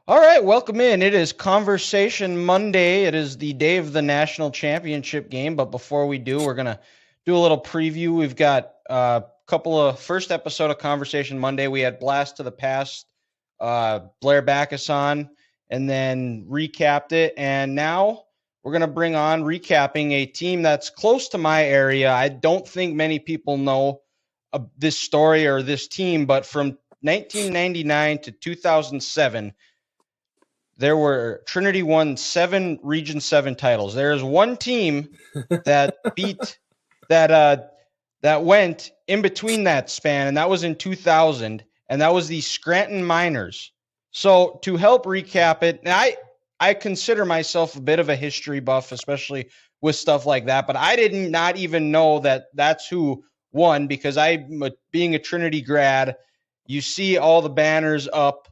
All right, welcome in. It is Conversation Monday. It is the day of the national championship game. But before we do, we're going to do a little preview. We've got a couple of first episode of Conversation Monday. We had Blast to the Past, Blair Backus on, and then recapped it. And now we're going to bring on recapping a team that's close to my area. I don't think many people know this story or this team, but from 1999 to 2007, Trinity won 7 Region 7 titles. There is one team that beat that went in between that span, and that was in 2000, and that was the Scranton Miners. So to help recap it, and I consider myself a bit of a history buff, especially with stuff like that, but I did not even know that that's who won because being a Trinity grad, you see all the banners up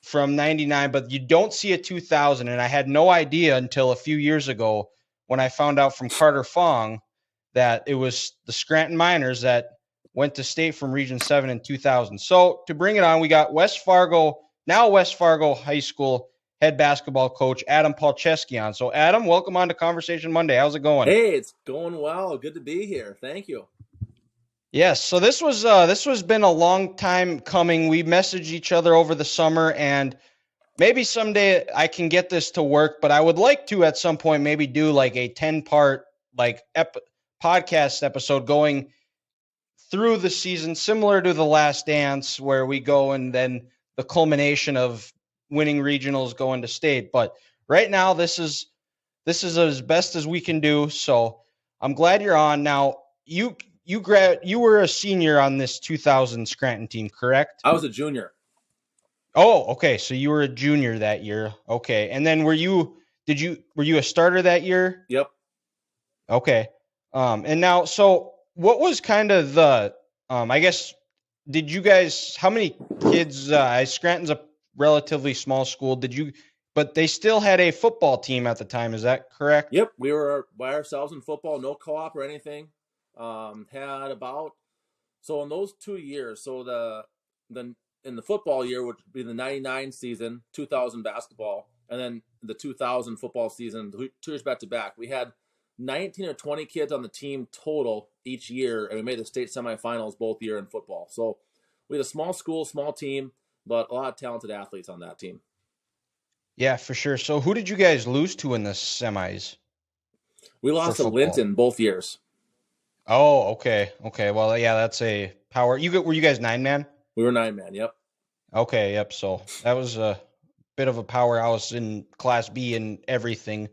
from 99, but you don't see a 2000. And I had no idea until a few years ago when I found out from Carter Fong that it was the Scranton Miners that went to state from Region 7 in 2000. So to bring it on, we got West Fargo High School head basketball coach Adam Palczewski on. So Adam, welcome on to Conversation Monday. How's it going? Hey, it's going well. Good to be here. Thank you. Yes, so this was been a long time coming. We messaged each other over the summer, and maybe someday I can get this to work, but I would like to at some point maybe do like a 10-part podcast episode going through the season, similar to The Last Dance, where we go and then the culmination of winning regionals going to state. But right now, this is as best as we can do. So I'm glad you're on. Now you were a senior on this 2000 Scranton team, correct? I was a junior. Oh, okay. So you were a junior that year. Okay. And then were you a starter that year? Yep. Okay. And now, so what was kind of the, I guess, did you guys, how many kids, Scranton's a relatively small school. But they still had a football team at the time. Is that correct? Yep. We were by ourselves in football, no co-op or anything. So in those 2 years, so in the football year, which would be the 99 season, 2000 basketball, and then the 2000 football season, 2 years back to back, we had 19 or 20 kids on the team total each year, and we made the state semifinals both year in football. So we had a small school, small team, but a lot of talented athletes on that team. Yeah, for sure. So who did you guys lose to in the semis? We lost to Linton both years. Oh, okay. Okay. Well, yeah, that's a power. Were you guys 9-man? We were 9-man. Yep. Okay. Yep. So that was a bit of a powerhouse in Class B and everything,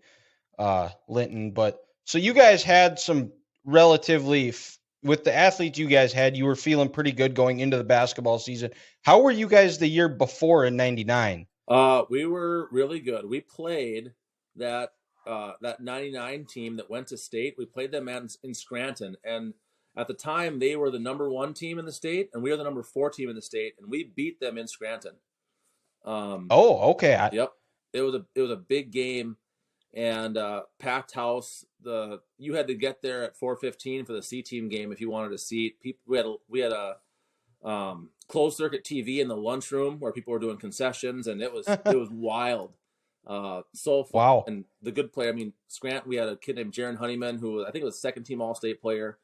Linton. But so you guys had some relatively with the athletes you guys had, you were feeling pretty good going into the basketball season. How were you guys the year before in 99? We were really good. We played that 99 team that went to state. We played them in Scranton, and at the time they were the number 1 team in the state, and we were the number 4 team in the state, and we beat them in Scranton. Oh, okay. Yep, it was a big game, and packed house. You had to get there at 4:15 for the C team game if you wanted a seat. We had a closed circuit TV in the lunchroom where people were doing concessions, and it was wild. So fun. Wow. And the good player, Scranton, we had a kid named Jaron Honeyman, who I think was second team All-State player.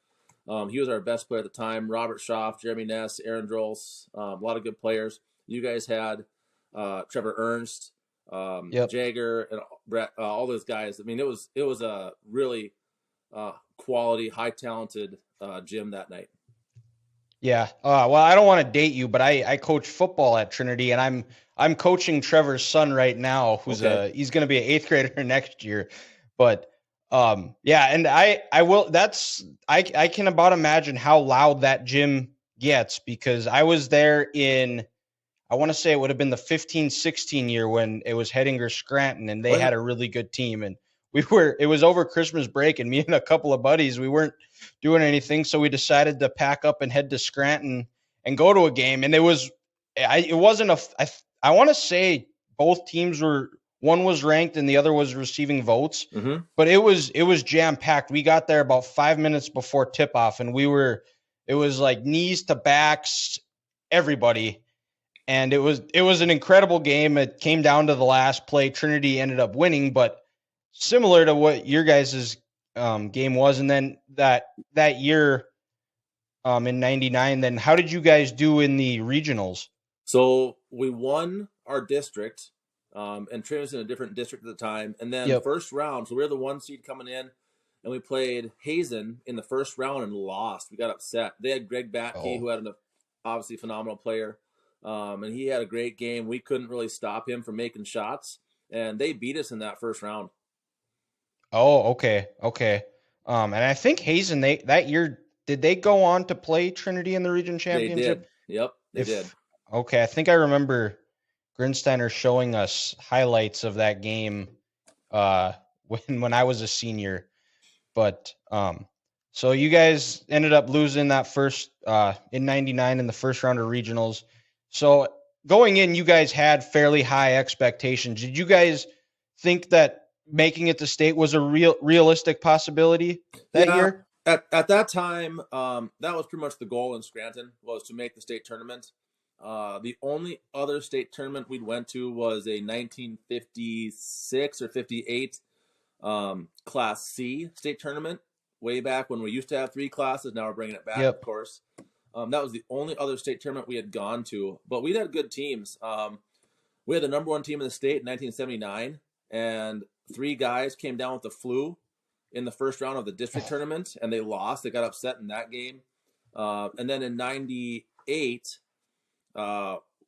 He was our best player at the time. Robert Schaff, Jeremy Ness, Aaron Drolls, a lot of good players. You guys had Trevor Ernst, Jagger, and Brett, all those guys. It was a really quality, high talented gym that night. Yeah. Well, I don't want to date you, but I coach football at Trinity, and I'm coaching Trevor's son right now, he's going to be an 8th grader next year. But yeah, and I can about imagine how loud that gym gets, because I was there I want to say it would have been the 15-16 year when it was Hettinger Scranton, and they had a really good team, and it was over Christmas break, and me and a couple of buddies, we weren't doing anything, so we decided to pack up and head to Scranton and go to a game. And I want to say both teams one was ranked and the other was receiving votes, but it was jam packed. We got there about 5 minutes before tip off, and it was like knees to backs, everybody. and it was an incredible game. It came down to the last play. Trinity ended up winning, but similar to what your guys' game was. And then that year in '99, then how did you guys do in the regionals? So we won our district, and Trinity was in a different district at the time. And then Yep. first round, so we were the 1 seed coming in, and we played Hazen in the first round and lost. We got upset. They had Greg Batke, who had an obviously phenomenal player, and he had a great game. We couldn't really stop him from making shots, and they beat us in that first round. Oh, okay. And I think Hazen, that year, did they go on to play Trinity in the region championship? They did. Yep, they did. Okay, I think I remember Grinsteiner showing us highlights of that game when I was a senior. But so you guys ended up losing that first in '99 in the first round of regionals. So going in, you guys had fairly high expectations. Did you guys think that making it to state was a realistic possibility that year? At that time, that was pretty much the goal in Scranton, was to make the state tournament. The only other state tournament we went to was a 1956 or 58 Class C state tournament, way back when we used to have 3 classes. Now we're bringing it back, of course. That was the only other state tournament we had gone to, but we had good teams. We had the number 1 team in the state in 1979, and 3 guys came down with the flu in the first round of the district tournament, and they lost. They got upset in that game. And then in '98,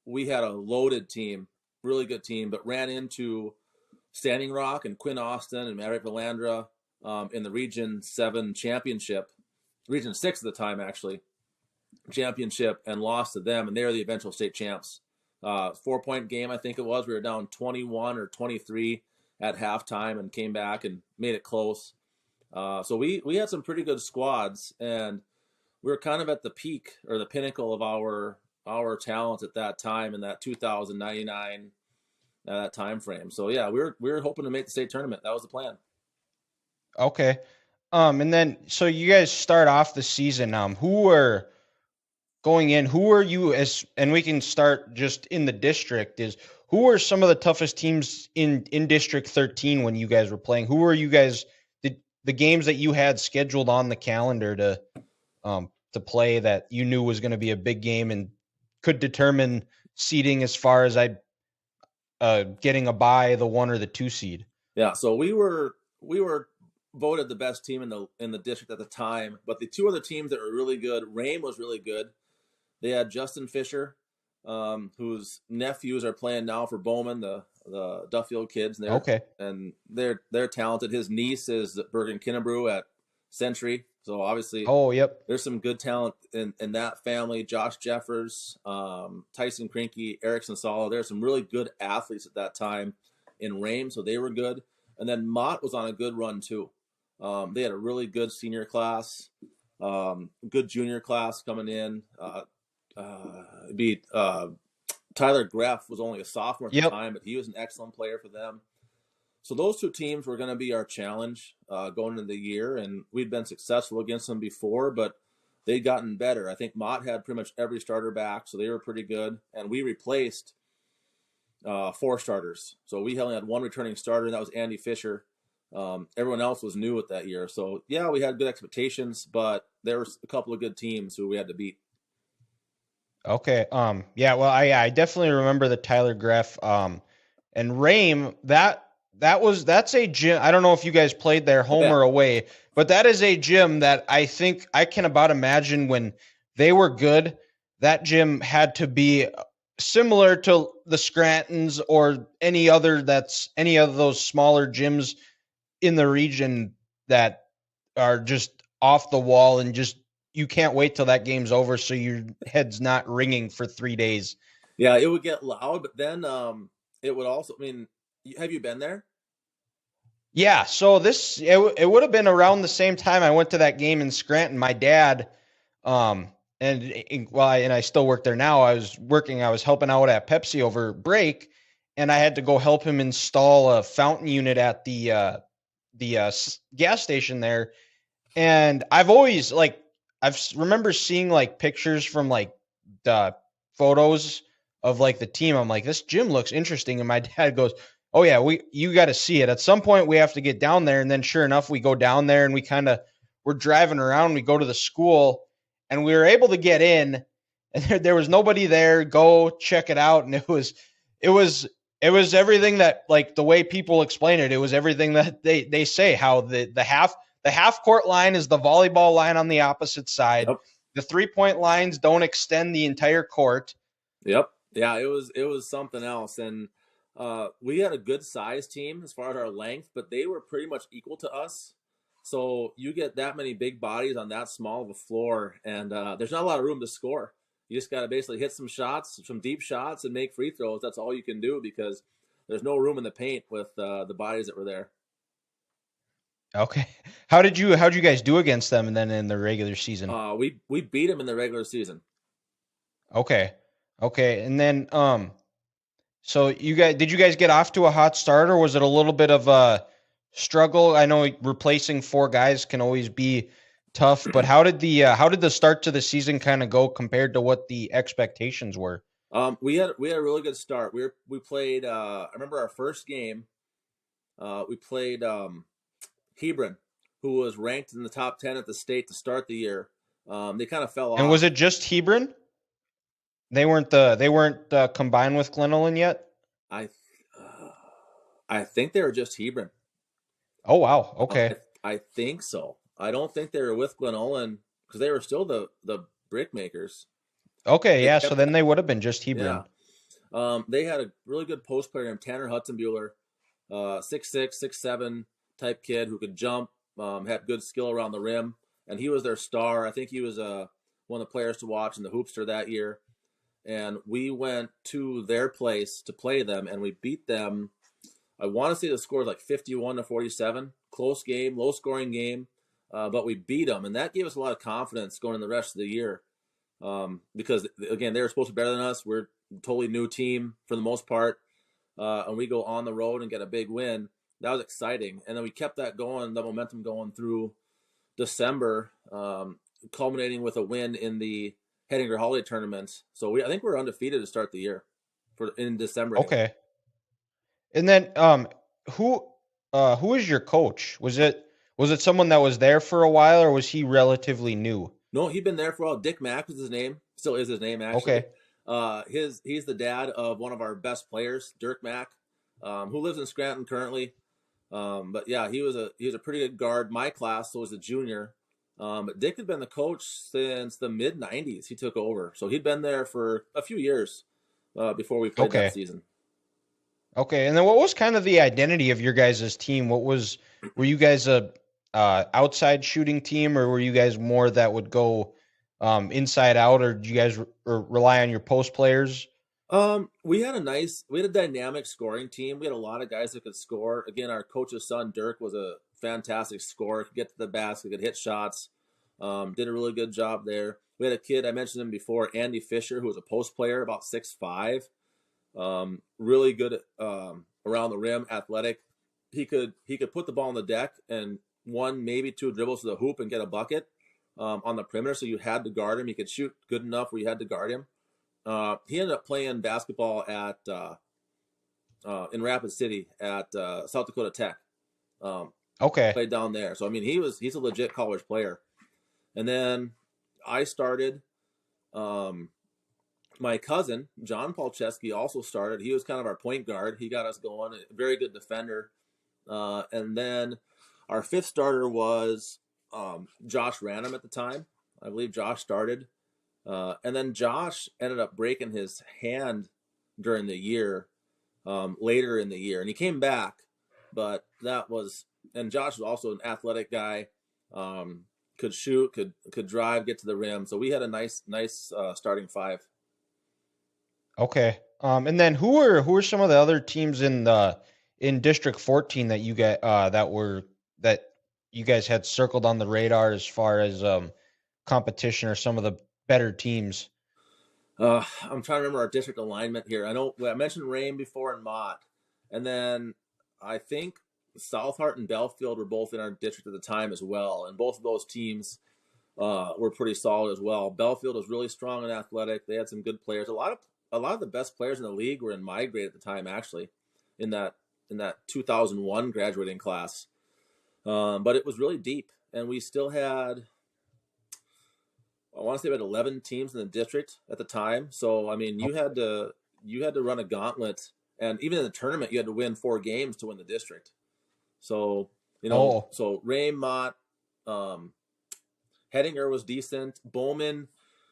we had a loaded team, really good team, but ran into Standing Rock and Quinn Austin and Maverick Valandra in the Region 7 championship, Region 6 at the time, actually, championship, and lost to them, and they were the eventual state champs. 4-point game, I think it was. We were down 21 or 23 at halftime and came back and made it close. So we had some pretty good squads, and we were kind of at the peak or the pinnacle of our talent at that time in that 2099 that time frame. So yeah, we were hoping to make the state tournament. That was the plan. Okay. And then so you guys start off the season. Who were going in? Who are you and we can start just in the district, who were some of the toughest teams in District 13 when you guys were playing? Who were you guys, the games that you had scheduled on the calendar to play that you knew was going to be a big game and could determine seeding as far as getting a bye, the 1 or the 2 seed? Yeah, so we were voted the best team in the district at the time, but the 2 other teams that were really good, Rame was really good. They had Justin Fisher, whose nephews are playing now for Bowman, the Duffield kids. And they're talented. His niece is Bergen Kinnebrew at Century. So obviously, there's some good talent in that family. Josh Jeffers, Tyson Krinke, Erickson Sala. There's some really good athletes at that time in Rame, so they were good. And then Mott was on a good run too. They had a really good senior class, good junior class coming in. Tyler Greff was only a sophomore at the time, but he was an excellent player for them. So those 2 teams were going to be our challenge going into the year, and we'd been successful against them before, but they'd gotten better. I think Mott had pretty much every starter back, so they were pretty good, and we replaced 4 starters. So we only had 1 returning starter, and that was Andy Fisher. Everyone else was new at that year. So, yeah, we had good expectations, but there were a couple of good teams who we had to beat. Okay. Yeah, well, I definitely remember the Tyler Greff and Rame. That's a gym. I don't know if you guys played there, home or away, but that is a gym that I think I can about imagine when they were good, that gym had to be similar to the Scrantons or any of those smaller gyms in the region that are just off the wall and just you can't wait till that game's over so your head's not ringing for 3 days. Yeah, it would get loud, but then it would also, have you been there? Yeah, so it would have been around the same time I went to that game in Scranton. My dad, and I still work there now. I was helping out at Pepsi over break, and I had to go help him install a fountain unit at the gas station there. And I've always remember seeing pictures from the photos of like the team. I'm like, this gym looks interesting. And my dad goes, oh yeah, you got to see it. At some point we have to get down there. And then sure enough, we go down there and we're driving around. We go to the school and we were able to get in and there was nobody there. Go check it out. And it was everything that, like, the way people explain it. It was everything that they say, how the half court line is the volleyball line on the opposite side. Yep. The 3-point lines don't extend the entire court. Yep. Yeah, it was something else. And we had a good size team as far as our length, but they were pretty much equal to us. So you get that many big bodies on that small of a floor, and there's not a lot of room to score. You just got to basically hit some shots, some deep shots, and make free throws. That's all you can do because there's no room in the paint with the bodies that were there. Okay. How'd you guys do against them and then in the regular season? We beat them in the regular season. Okay. And then so did you guys get off to a hot start, or was it a little bit of a struggle? I know replacing 4 guys can always be tough, but how did the start to the season kind of go compared to what the expectations were? We had a really good start. We played I remember our first game, we played Hebron, who was ranked in the top 10 at the state to start the year. They kind of fell off. And was it just Hebron? They weren't combined with Glen Ellyn yet? I think they were just Hebron. Oh wow, okay. I think so. I don't think they were with Glen Ellyn because they were still the brick makers. Okay, yeah, so then they would have been just Hebron. Yeah. They had a really good post player named Tanner Hudson-Buehler, 6'6", 6'7" type kid who could jump, had good skill around the rim, and he was their star. I think he was one of the players to watch in the Hoopster that year. And we went to their place to play them, and we beat them. I want to say the score was like 51-47. Close game, low-scoring game, but we beat them, and that gave us a lot of confidence going in the rest of the year. Because, again, they were supposed to be better than us. We're a totally new team for the most part, and we go on the road and get a big win. That was exciting. And then we kept that going, the momentum going through December, culminating with a win in the Hettinger Holiday Tournament. So I think we're undefeated to start the year in December. Okay. Anyway. And then who is your coach? Was it someone that was there for a while, or was he relatively new? No, he'd been there for a while. Dick Mack was his name. Still is his name, actually. Okay. He's the dad of one of our best players, Dirk Mack, who lives in Scranton currently. But yeah, he was a pretty good guard. My class, so was a junior. But Dick had been the coach since the mid '90s. He took over, so he'd been there for a few years before we played that season. Okay, and then what was kind of the identity of your guys' team? Were you guys a outside shooting team, or were you guys more that would go inside out, or did you guys rely on your post players? We had a dynamic scoring team. We had a lot of guys that could score. Again, our coach's son, Dirk, was a fantastic scorer, could get to the basket, could hit shots, did a really good job there. We had a kid, I mentioned him before, Andy Fisher, who was a post player, about 6'5", really good around the rim, athletic. He could put the ball on the deck and 1, maybe 2 dribbles to the hoop and get a bucket on the perimeter, so you had to guard him. He could shoot good enough where you had to guard him. He ended up playing basketball at in Rapid City at South Dakota Tech. Okay. Played down there. So I mean, he's a legit college player. And then I started. My cousin John Palczewski also started. He was kind of our point guard. He got us going. A very good defender. And then our 5th starter was Josh Ranham at the time. I believe Josh started. And then Josh ended up breaking his hand during the year, later in the year, and he came back. But and Josh was also an athletic guy, could shoot, could drive, get to the rim. So we had a nice starting 5. Okay. And then who were some of the other teams in District 14 that you get that you guys had circled on the radar as far as competition, or some of the better teams? I'm trying to remember our district alignment here. I know I mentioned Rame before and Mott, and then I think Southhart and Belfield were both in our district at the time as well, and both of those teams were pretty solid as well. Belfield was really strong and athletic. They had some good players. A lot a lot of the best players in the league were in my grade at the time, actually, in that 2001 graduating class. But it was really deep, and we still had, I want to say, about 11 teams in the district at the time. So I mean, you had to run a gauntlet, and even in the tournament, you had to win 4 games to win the district. So so Ray Mott, Hettinger was decent. Bowman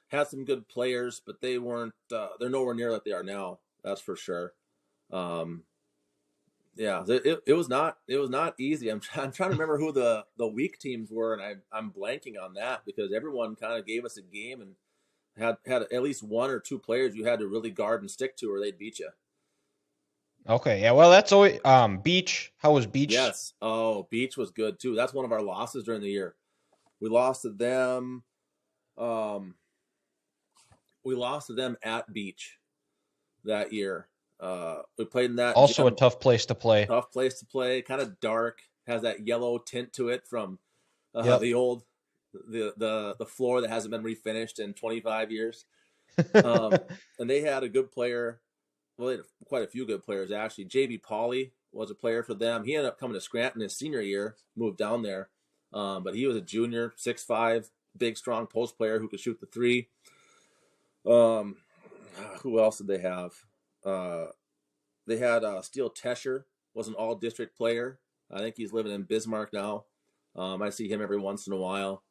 had some good players, but they weren't. They're nowhere near like they are now. That's for sure. Yeah, it was not easy. I'm trying to remember who the weak teams were, and I'm blanking on that because everyone kind of gave us a game and had at least 1 or 2 players you had to really guard and stick to, or they'd beat you. Okay, yeah. Well, that's always Beach. How was Beach? Yes. Oh, Beach was good too. That's one of our losses during the year. We lost to them. We lost to them at Beach that year. We played in that. Also a tough place to play. Tough place to play. Kind of dark. Has that yellow tint to it from the old the floor that hasn't been refinished in 25 years. And they had a good player. Well, they had quite a few good players actually. JB Pauly was a player for them. He ended up coming to Scranton his senior year. Moved down there, but he was a junior, 6'5", big, strong post player who could shoot the 3. Who else did they have? They had Steele Tesher, was an all-district player. I think he's living in Bismarck now. I see him every once in a while.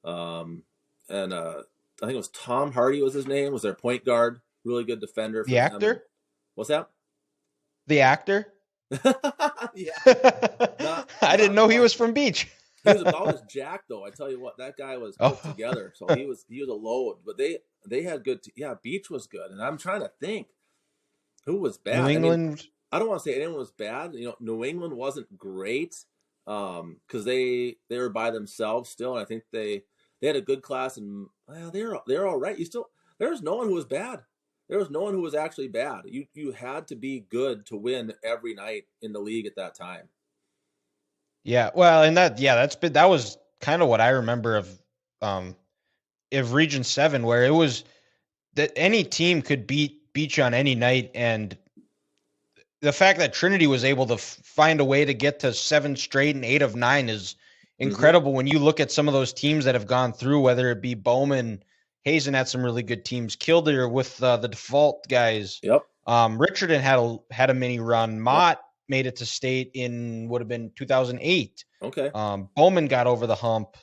And I think it was Tom Hardy was his name, was their point guard. Really good defender. The actor? What's that? The actor? Yeah. I didn't know he was from Beach. He was about as jack, though. I tell you what, that guy was put together. So he was a load. But they had good. Beach was good. And I'm trying to think who was bad. New England. I don't want to say anyone was bad. New England wasn't great because they were by themselves still, and I think they had a good class, and they're all right. There was no one who was bad. There was no one who was actually bad. You had to be good to win every night in the league at that time. Yeah, well, and that was kind of what I remember of Region 7, where it was that any team could beat you on any night, and the fact that Trinity was able to find a way to get to 7 straight and 8 of 9 is incredible. When you look at some of those teams that have gone through, whether it be Bowman, Hazen had some really good teams. Kildare with the default guys. Yep. Richardson had a mini run. Mott made it to state in would have been 2008. Okay. Bowman got over the hump.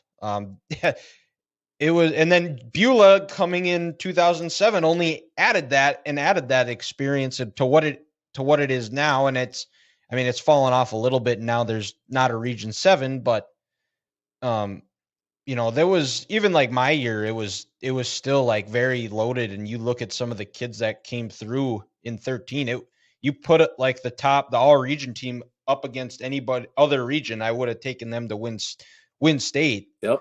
It was, and then Beulah coming in 2007 only added that experience to what it is now, and it's fallen off a little bit now. There's not a Region 7, but there was, even like my year, it was still like very loaded. And you look at some of the kids that came through in 13, you put it like the all region team up against anybody other region, I would have taken them to win state. Yep.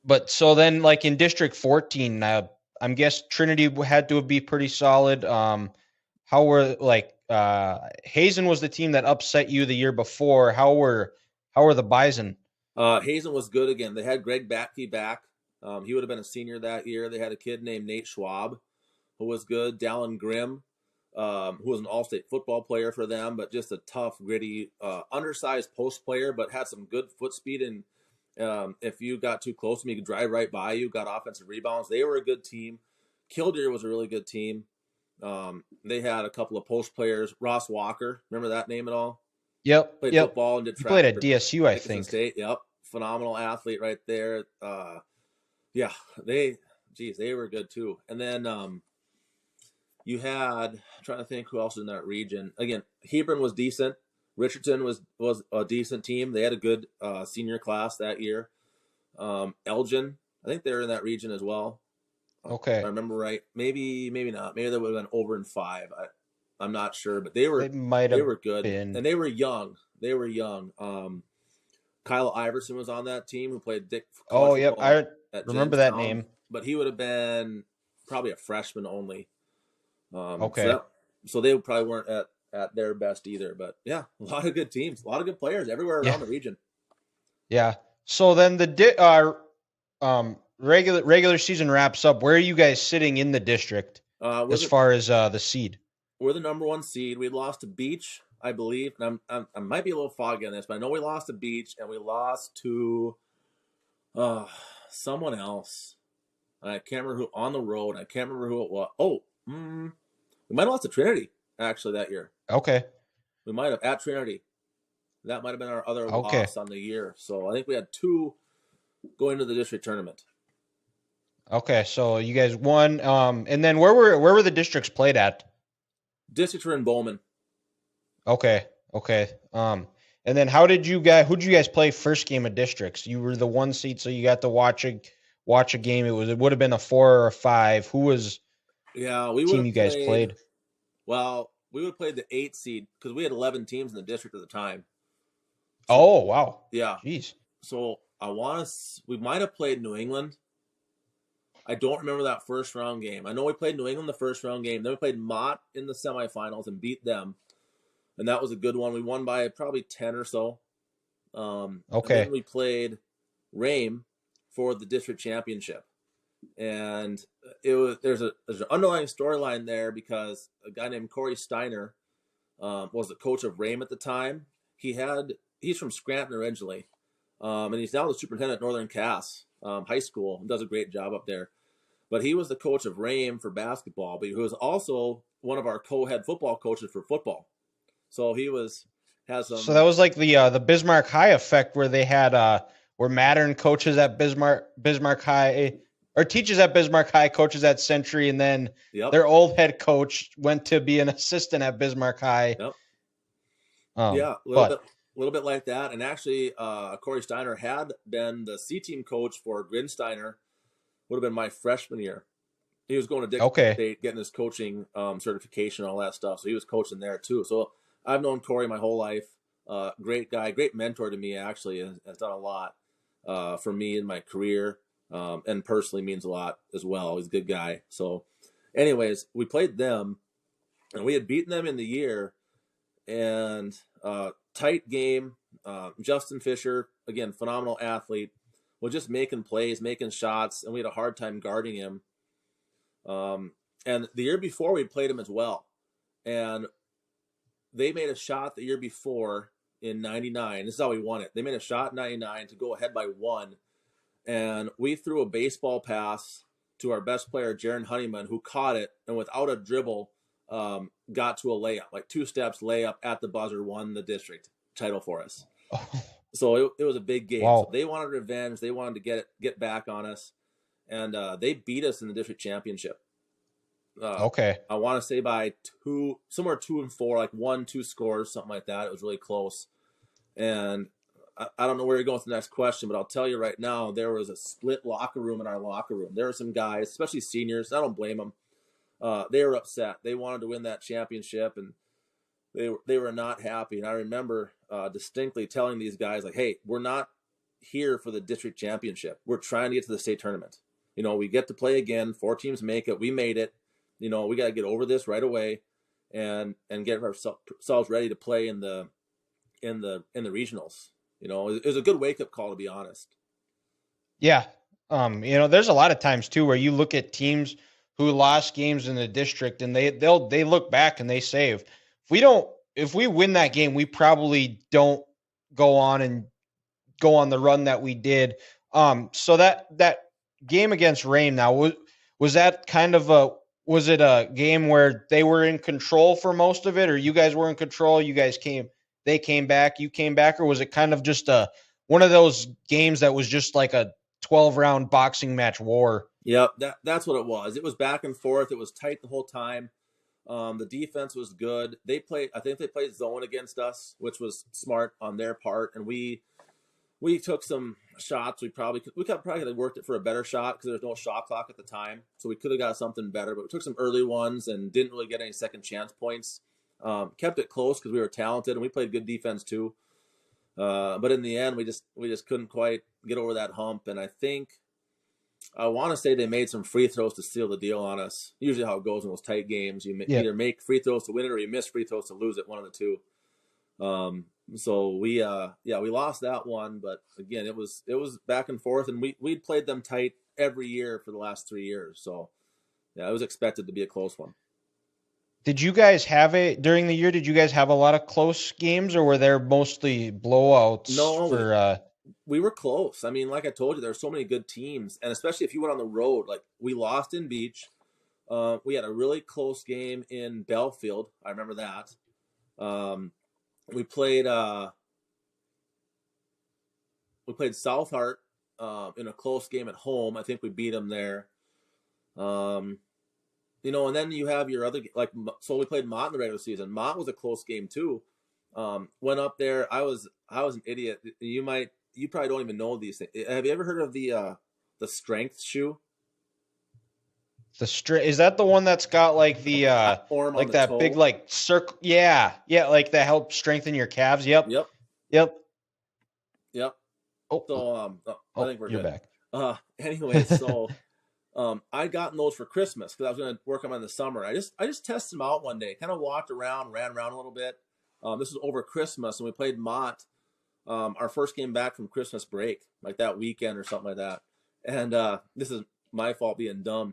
But so then, like in District 14, I'm guess Trinity had to be pretty solid. How were Hazen was the team that upset you the year before. How were the Bison? Hazen was good again. They had Greg Batke back. He would have been a senior that year. They had a kid named Nate Schwab, who was good. Dallin Grimm, who was an all-state football player for them, but just a tough, gritty, undersized post player, but had some good foot speed. And if you got too close to him, he could drive right by you, got offensive rebounds. They were a good team. Kildare was a really good team. They had a couple of post players. Ross Walker, remember that name at all? Yep. Played football and did track. He played at DSU, I think. State. Yep. Phenomenal athlete right there. They were good too. And then you had, I'm trying to think who else was in that region. Again, Hebron was decent. Richardson was a decent team. They had a good senior class that year. Elgin, I think they were in that region as well. Okay. If I remember right. Maybe not. Maybe they would have been over in 5. I'm not sure, but they were good. And they were young. Kyle Iverson was on that team who played Dick. Oh, yep. I remember that name. But he would have been probably a freshman only. Okay. So they probably weren't at their best either. But yeah, a lot of good teams, a lot of good players everywhere around the region. Yeah. So then the regular season wraps up. Where are you guys sitting in the district? as far as the seed? We're the number 1 seed. We lost to Beach, I believe. And I might be a little foggy on this, but I know we lost to Beach and we lost to someone else. I can't remember who on the road. I can't remember who it was. We might have lost to Trinity actually that year. Okay. We might have at Trinity. That might have been our other Okay. loss on the year. So I think we had 2 going to the district tournament. Okay, so you guys won. And then where were the districts played at? Districts were in Bowman. Okay. And then who'd you guys play first game of districts? You were the 1 seed, so you got to watch a game. It would have been a 4 or a 5. Who was team you guys played? Well, we would have played the 8 seed because we had 11 teams in the district at the time. So, oh wow. Yeah. Jeez. So we might have played New England. I don't remember that first round game. I know we played New England the first round game. Then we played Mott in the semifinals and beat them. And that was a good one. We won by probably 10 or so. Okay. And then we played Rame for the district championship. And there's an underlying storyline there because a guy named Corey Steiner was the coach of Rame at the time. He's from Scranton originally. And he's now the superintendent at Northern Cass High School and does a great job up there. But he was the coach of Rame for basketball, but he was also one of our co-head football coaches for football. So So that was like the Bismarck High effect where they had where Mattern coaches at Bismarck High or teaches at Bismarck High, coaches at Century, and then their old head coach went to be an assistant at Bismarck High. Yep. A little bit like that. And actually, Corey Steiner had been the C team coach for Grinsteiner. Would have been my freshman year. He was going to Dixon State, getting his coaching certification, all that stuff. So he was coaching there too. So I've known Corey my whole life. Great guy, great mentor to me. Actually, has done a lot for me in my career, and personally means a lot as well. He's a good guy. So, anyways, we played them, and we had beaten them in the year, and tight game. Justin Fisher, again, phenomenal athlete, was just making plays, making shots, and we had a hard time guarding him. And the year before, we played him as well. And they made a shot the year before in 99. This is how we won it. They made a shot in 99 to go ahead by 1. And we threw a baseball pass to our best player, Jaron Honeyman, who caught it and without a dribble got to a layup, like 2 steps layup at the buzzer, won the district title for us. So it was a big game. Wow. So they wanted revenge. They wanted to get back on us. And they beat us in the district championship. I want to say by 2, somewhere 2 and 4, like 1-2 scores, something like that. It was really close. And I don't know where you're going with the next question, but I'll tell you right now, there was a split locker room in our locker room. There were some guys, especially seniors. I don't blame them. They were upset. They wanted to win that championship, and they were not happy. And I remember distinctly telling these guys, like, hey, we're not here for the district championship. We're trying to get to the state tournament. You know, we get to play again. 4 teams make it. We made it. You know, we got to get over this right away and get ourselves ready to play in the regionals. You know, it was a good wake up call, to be honest. Yeah. You know, there's a lot of times too where you look at teams who lost games in the district and they look back and they say, if we win that game, we probably don't go on the run that we did. So that game against Rame now, was that kind of was it a game where they were in control for most of it, or you guys were in control? They came back, you came back, or was it kind of just one of those games that was just like a 12-round boxing match war? Yep, that's what it was. It was back and forth. It was tight the whole time. The defense was good. I think they played zone against us, which was smart on their part, and we took some shots. We probably could have worked it for a better shot because there was no shot clock at the time. So we could have got something better, but we took some early ones and didn't really get any second chance points. Kept it close because we were talented and we played good defense too. But in the end, we just couldn't quite get over that hump. And I want to say they made some free throws to seal the deal on us. Usually how it goes in those tight games. You either make free throws to win it or you miss free throws to lose it, one of the two. So we lost that one, but again, it was back and forth, and we'd played them tight every year for the last 3 years. So Yeah, it was expected to be a close one. Did you guys have during the year? Did you guys have a lot of close games, or were there mostly blowouts No, for? we were close. I mean, like I told you, there were so many good teams, and especially if you went on the road. Like we lost in Beach. We had a really close game in Belfield. I remember that. We played South Hart in a close game at home. I think we beat them there. And then you have your other so we played Mott in the regular season. Mott was a close game too. Went up there. I was an idiot. You probably don't even know these things. Have you ever heard of the strength shoe? Is that the one that's got like the Arm on like the that toe. big like circle? Yeah, like that helps strengthen your calves. Yep. Oh, So I think we're you're good. back. Anyway, so I gotten those for Christmas because I was going to work them in the summer. I just tested them out one day. Kind of walked around, ran around a little bit. This was over Christmas, and we played Mott. Our first game back from Christmas break, like that weekend or something like that. And this is my fault being dumb.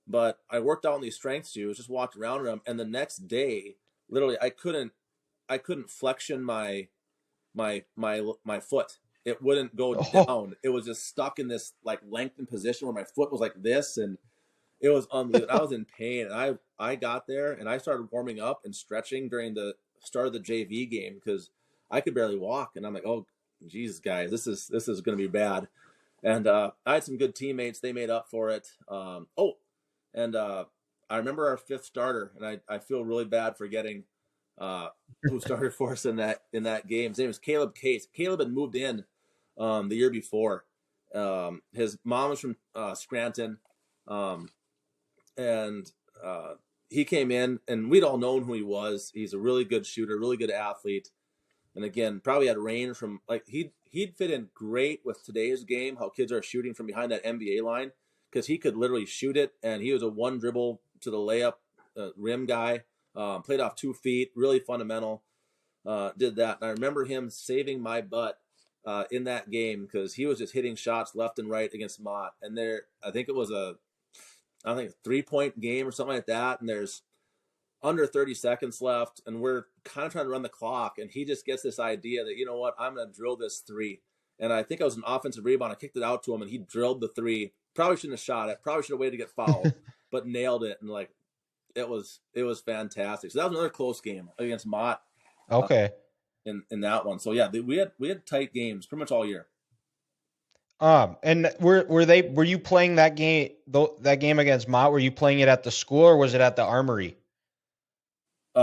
But I worked out in these strength shoes, just walked around in them, and the next day, literally, I couldn't flexion my foot. It wouldn't go down. It was just stuck in this like lengthened position where my foot was like this, and it was unbelievable. I was in pain, and I got there and I started warming up and stretching during the start of the JV game because I could barely walk, and I'm like, oh, Jesus, guys, this is going to be bad. And I had some good teammates; they made up for it. I remember our fifth starter, and I feel really bad forgetting who started for us in that game. His name was Caleb Case. Caleb had moved in the year before. His mom was from Scranton, and he came in, and we'd all known who he was. He's a really good shooter, really good athlete, and again, probably had range from like he'd fit in great with today's game. How kids are shooting from behind that NBA line. Because he could literally shoot it, and he was a one dribble to the layup rim guy. Played off 2 feet, really fundamental. Did that, and I remember him saving my butt in that game because he was just hitting shots left and right against Mott. And I think it was a 3-point game or something like that. And there's under 30 seconds left, and we're kind of trying to run the clock. And he just gets this idea that, you know what, I'm going to drill this 3. And I think I was an offensive rebound. I kicked it out to him, and he drilled the 3. Probably shouldn't have shot it. Probably should have waited to get fouled, but nailed it. And like, it was fantastic. So that was another close game against Mott. Okay. In that one. So yeah, we had tight games pretty much all year. And were you playing that game against Mott? Were you playing it at the school or was it at the Armory? We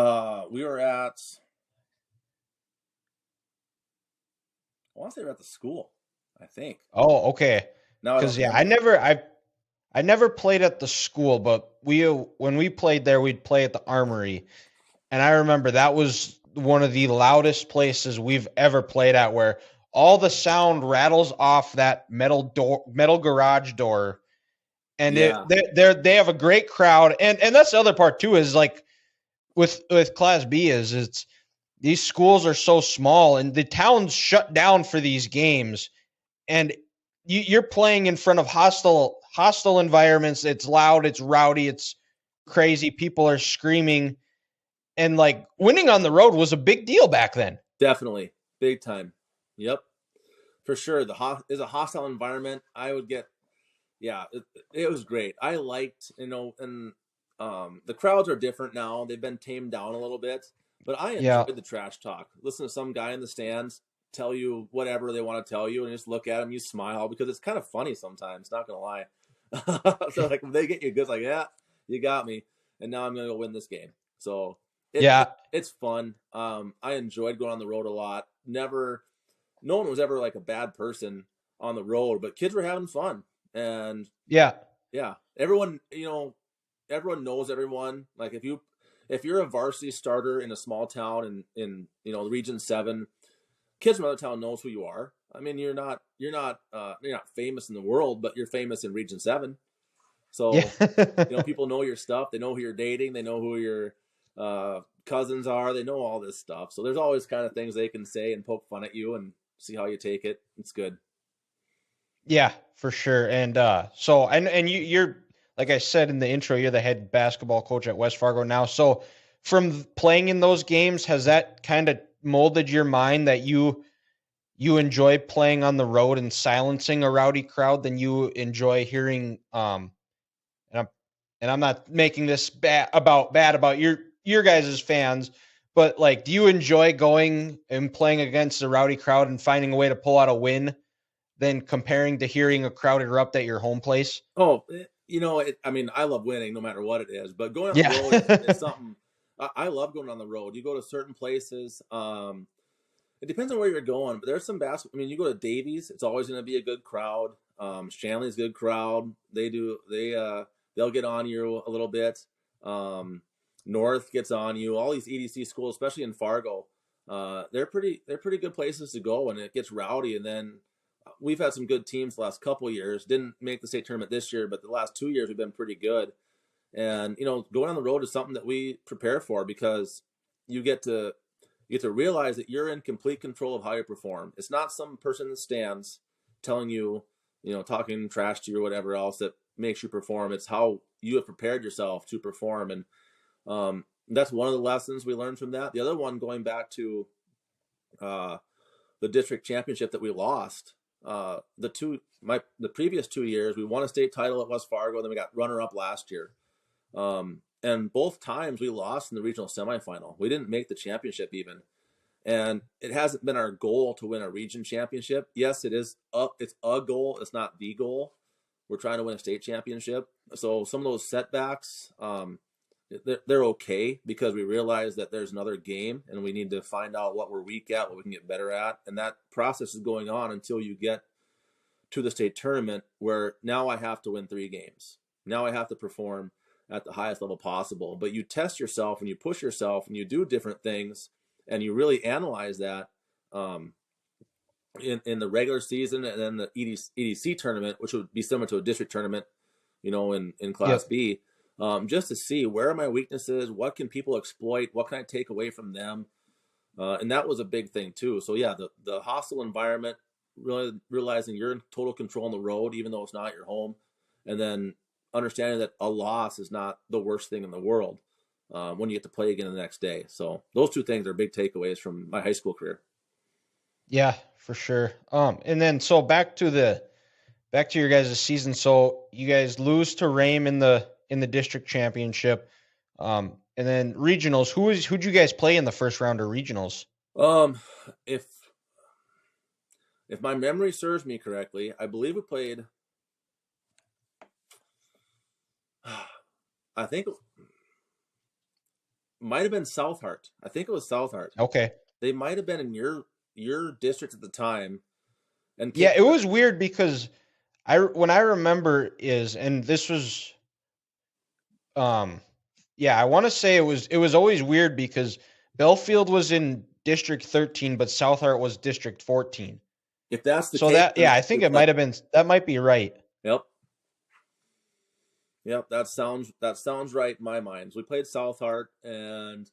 were at. I want to say we're at the school. I think. Oh, okay. Because I never played at the school, but when we played there, we'd play at the Armory, and I remember that was one of the loudest places we've ever played at, where all the sound rattles off that metal garage door, and they have a great crowd, and that's the other part too is like with Class B is these schools are so small and the town's shut down for these games, and you're playing in front of hostile environments. It's loud, it's rowdy, it's crazy. People are screaming, and like winning on the road was a big deal back then. Definitely, big time. Yep, for sure. Is a hostile environment. I would get. Yeah, it was great. I liked, and the crowds are different now. They've been tamed down a little bit, but I enjoyed the trash talk. Listen to some guy in the stands tell you whatever they want to tell you, and just look at them, you smile, because it's kind of funny sometimes, not gonna lie. So like when they get you good, it's like, yeah, you got me, and now I'm gonna go win this game. So it's fun. I enjoyed going on the road a lot. No one was ever like a bad person on the road, but kids were having fun. And everyone knows everyone. Like if you're a varsity starter in a small town in Region 7, kids from other town knows who you are. I mean, you're not famous in the world, but you're famous in Region 7. So people know your stuff. They know who you're dating. They know who your cousins are. They know all this stuff. So there's always kind of things they can say and poke fun at you and see how you take it. It's good. Yeah, for sure. And so you're like I said in the intro, you're the head basketball coach at West Fargo now. So from playing in those games, has that kind of molded your mind that you enjoy playing on the road and silencing a rowdy crowd than you enjoy hearing and I'm not making this bad about your guys' fans, but like, do you enjoy going and playing against a rowdy crowd and finding a way to pull out a win than comparing to hearing a crowd erupt at your home place? Oh, I mean, I love winning no matter what it is, but going on the Yeah. road is something I love going on the road. You go to certain places. It depends on where you're going, but there's some basketball. I mean, you go to Davies, it's always going to be a good crowd. Shanley's a good crowd. They'll get on you a little bit. North gets on you. All these EDC schools, especially in Fargo, they're pretty good places to go, and it gets rowdy. And then we've had some good teams the last couple of years. Didn't make the state tournament this year, but the last 2 years we've been pretty good. And going on the road is something that we prepare for, because you get to realize that you're in complete control of how you perform. It's not some person in the stands telling you, talking trash to you or whatever else that makes you perform. It's how you have prepared yourself to perform. And that's one of the lessons we learned from that. The other one, going back to the district championship that we lost, the previous 2 years, we won a state title at West Fargo, then we got runner-up last year. And both times we lost in the regional semifinal. We didn't make the championship even. And it hasn't been our goal to win a region championship. Yes, it's a goal. It's not the goal. We're trying to win a state championship. So some of those setbacks, they're okay, because we realize that there's another game and we need to find out what we're weak at, what we can get better at. And that process is going on until you get to the state tournament, where now I have to win 3 games. Now I have to perform at the highest level possible. But you test yourself and you push yourself and you do different things, and you really analyze that in the regular season, and then the EDC tournament, which would be similar to a district tournament, in Class B, just to see where are my weaknesses, what can people exploit, what can I take away from them, and that was a big thing too. So yeah, the hostile environment, really realizing you're in total control on the road, even though it's not your home, and then understanding that a loss is not the worst thing in the world when you get to play again the next day. So those 2 things are big takeaways from my high school career. Yeah, for sure. And then so back to your guys' season. So you guys lose to Rame in the district championship. And then regionals. Who'd you guys play in the first round of regionals? If my memory serves me correctly, I believe we played, I think it might have been South Hart. I think it was South Hart. Okay. They might have been in your district at the time. And yeah, it was weird because when I remember and this was, I want to say it was always weird because Belfield was in District 13, but South Hart was District 14. If that's the case, I think it might have been, that might be right. Yep, that sounds right in my mind. So we played South Hart, and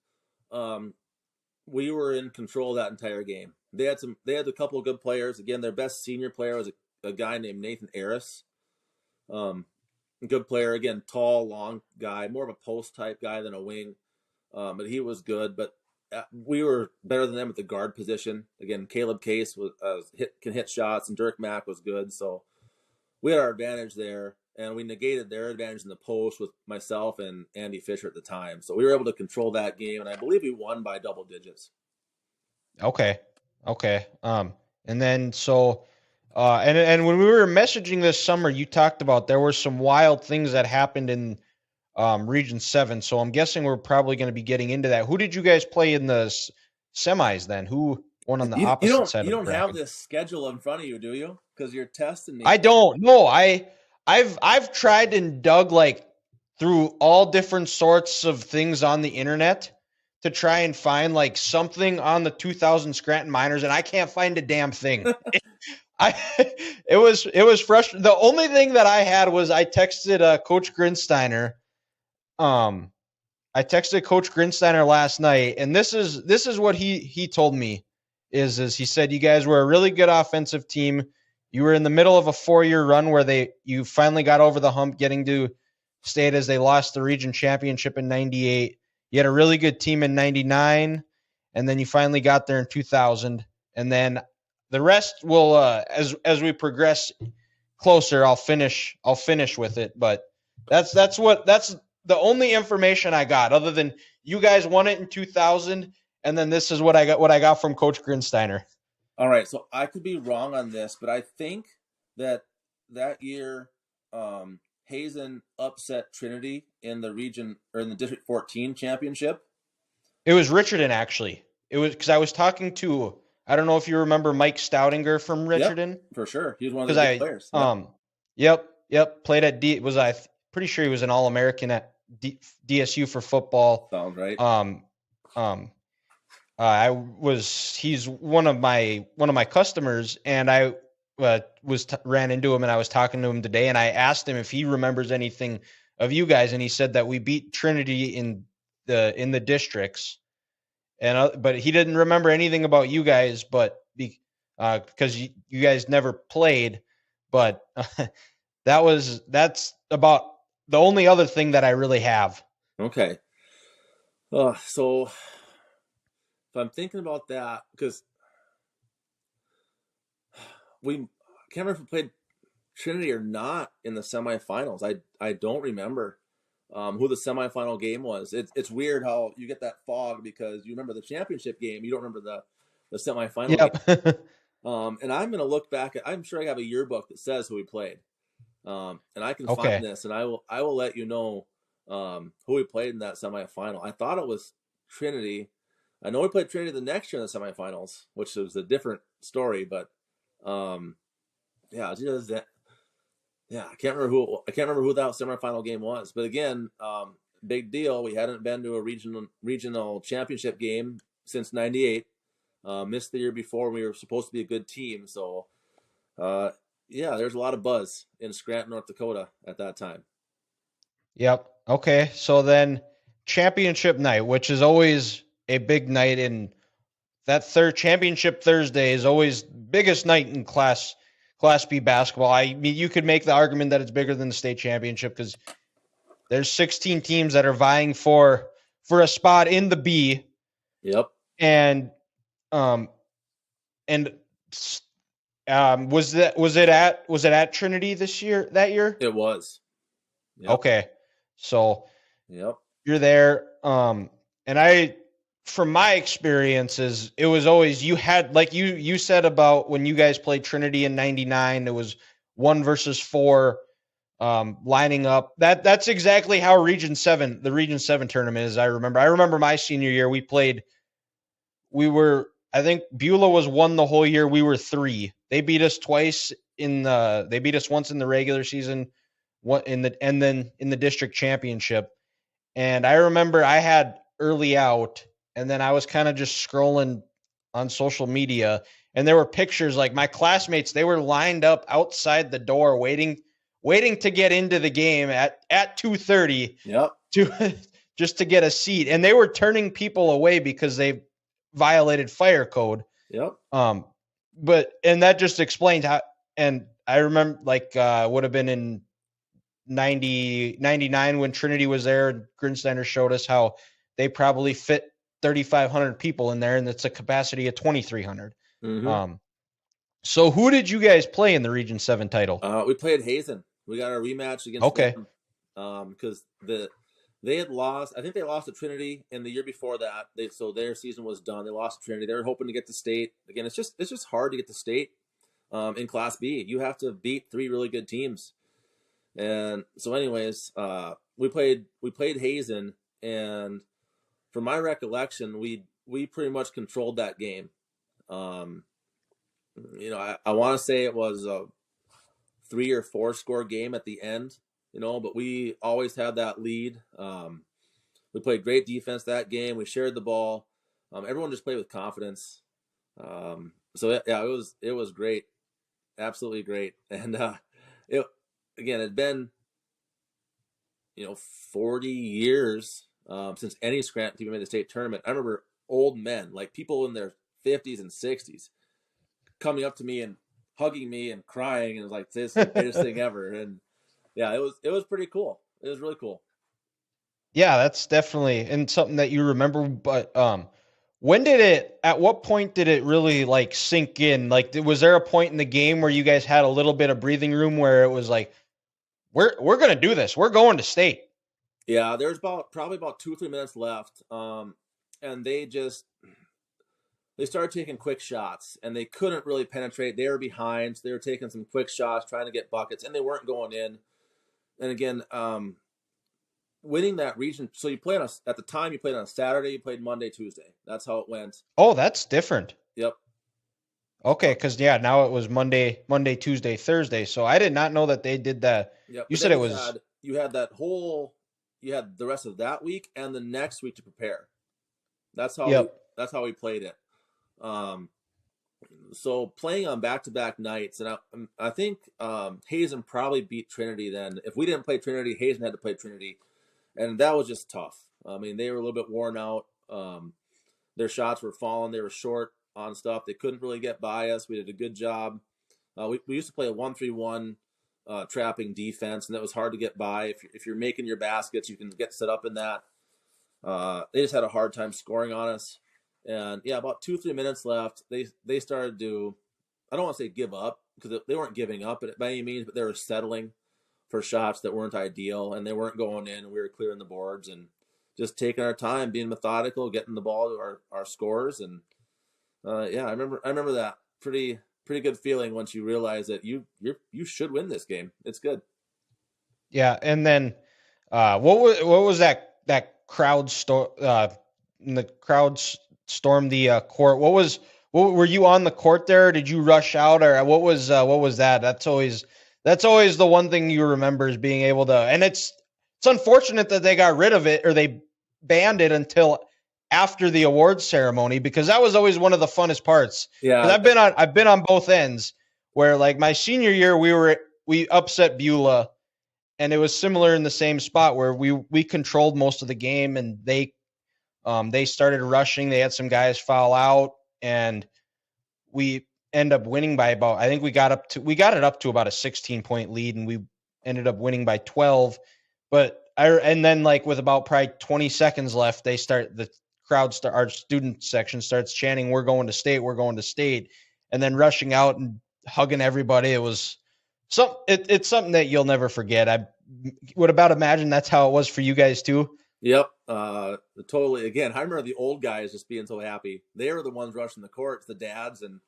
we were in control of that entire game. They had a couple of good players. Again, their best senior player was a guy named Nathan Aris. Good player, again, tall, long guy, more of a post type guy than a wing. But he was good. But we were better than them at the guard position. Again, Caleb Case can hit shots, and Dirk Mack was good. So we had our advantage there, and we negated their advantage in the post with myself and Andy Fisher at the time. So we were able to control that game, and I believe we won by double digits. Okay. And then so, and when we were messaging this summer, you talked about there were some wild things that happened in Region 7. So I'm guessing we're probably going to be getting into that. Who did you guys play in the semis then? Who won on the opposite side? You don't have this schedule in front of you, do you? Because you're testing me. I don't. No, I've tried and dug through all different sorts of things on the internet to try and find something on the 2000 Scranton Miners, and I can't find a damn thing. It was frustrating. The only thing that I had was I texted Coach Grinsteiner. I texted Coach Grinsteiner last night, and this is what he told me is he said you guys were a really good offensive team. You were in the middle of a 4-year run where you finally got over the hump, getting to state as they lost the region championship in 98. You had a really good team in 99, and then you finally got there in 2000. And then the rest will, as we progress closer, I'll finish with it. But that's the only information I got, other than you guys won it in 2000, and then this is what I got from Coach Grinsteiner. All right, so I could be wrong on this, but I think that year, Hazen upset Trinity in the region or in the District 14 championship. It was Richardson, actually. It was because I was talking to, I don't know if you remember Mike Stoudinger from Richardson. Yep, for sure, he was one of the good players. Yep, played at D. Pretty sure he was an All-American at DSU for football. Sounds right. He's one of my customers, and I ran into him, and I was talking to him today, and I asked him if he remembers anything of you guys, and he said that we beat Trinity in the districts, and but he didn't remember anything about you guys, but because you guys never played, but that's about the only other thing that I really have. Okay. So if I'm thinking about that, because I can't remember if we played Trinity or not in the semifinals. I don't remember who the semifinal game was. It's weird how you get that fog because you remember the championship game, you don't remember the semifinal game. And I'm going to look back I'm sure I have a yearbook that says who we played. And I can find this, and I will let you know who we played in that semifinal. I thought it was Trinity. I know we played Trinity the next year in the semifinals, which was a different story, but I can't remember who that semifinal game was. But again, big deal. We hadn't been to a regional championship game since '98. Missed the year before. We were supposed to be a good team, so there's a lot of buzz in Scranton, North Dakota at that time. Yep. Okay. So then championship night, which is always a big night in that championship Thursday is always biggest night in Class B basketball. I mean, you could make the argument that it's bigger than the state championship because there's 16 teams that are vying for a spot in the B. Yep. And was it at Trinity that year? It was. Yep. Okay. So yep. You're there. And from my experiences, it was always, you had, like you said about when you guys played Trinity in 99, it was 1 versus 4 lining up. That's exactly how the Region 7 tournament is. I remember my senior year, I think Beulah was 1 the whole year. We were 3. They beat us twice they beat us once in the regular season, and then in the district championship. And I remember I had early out, and then I was kind of just scrolling on social media, and there were pictures, like my classmates, they were lined up outside the door waiting to get into the game at 2:30. Yep. Just to get a seat, and they were turning people away because they violated fire code. Yep. And that just explains how. And I remember, would have been in 99 when Trinity was there, and Grinsteiner showed us how they probably fit 3,500 people in there, and it's a capacity of 2,300. Mm-hmm. So who did you guys play in the Region 7 title? We played Hazen. We got our rematch against them. Because they had lost. I think they lost to Trinity in the year before that. So their season was done. They lost to Trinity. They were hoping to get to state. Again, it's just hard to get to state in Class B. You have to beat 3 really good teams. And so, anyways, we played Hazen, and from my recollection, we pretty much controlled that game. I want to say it was a 3 or 4 score game at the end, but we always had that lead. We played great defense that game. We shared the ball. Everyone just played with confidence. It was great, absolutely great. And it had been 40 years since any Scranton team made the state tournament. I remember old men, like people in their 50s and 60s, coming up to me and hugging me and crying, and it was like, this is the greatest thing ever. And yeah, it was pretty cool. It was really cool. Yeah, that's definitely and something that you remember. But at what point did it really like sink in? Like, was there a point in the game where you guys had a little bit of breathing room where it was like, we're gonna do this. We're going to state. Yeah, there's probably about 2 or 3 minutes left, and they started taking quick shots, and they couldn't really penetrate. They were behind, so they were taking some quick shots, trying to get buckets, and they weren't going in. And again, winning that region. So you played at the time you played on a Saturday, you played Monday, Tuesday. That's how it went. Oh, that's different. Yep. Okay, because now it was Monday, Tuesday, Thursday. So I did not know that they did that. Yep. You But said then it was you had the rest of that week and the next week to prepare. That's how yep. we played it. So playing on back-to-back nights, and I think Hazen probably beat Trinity then. If we didn't play Trinity, Hazen had to play Trinity, and that was just tough. I mean, they were a little bit worn out. Their shots were falling. They were short on stuff. They couldn't really get by us. We did a good job. We used to play a 1-3-1 trapping defense, and that was hard to get by. If you're making your baskets, you can get set up in that. They just had a hard time scoring on us. And yeah, about 2-3 minutes left. They started to, I don't want to say give up, because they weren't giving up by any means, but they were settling for shots that weren't ideal, and they weren't going in, and we were clearing the boards and just taking our time, being methodical, getting the ball to our scores. And yeah, I remember that pretty good feeling once you realize that you should win this game. It's good. Yeah, and then what was that crowd the crowd stormed the court? What were you on the court there? Did you rush out, or what was that? That's always the one thing you remember is being able to. And it's unfortunate that they got rid of it or they banned it until after the awards ceremony, because that was always one of the funnest parts. Yeah, Because I've been on both ends where, like, my senior year we upset Beulah, and it was similar in the same spot where we controlled most of the game, and they started rushing. They had some guys foul out, and we end up winning by about, I think we got it up to about a 16-point lead, and we ended up winning by 12. But and then, like, with about probably 20 seconds left, our student section starts chanting, "We're going to state, we're going to state," and then rushing out and hugging everybody. It was it's something that you'll never forget. I would about imagine that's how it was for you guys too. Yep. Totally. Again, I remember the old guys just being so happy. They were the ones rushing the courts, the dads and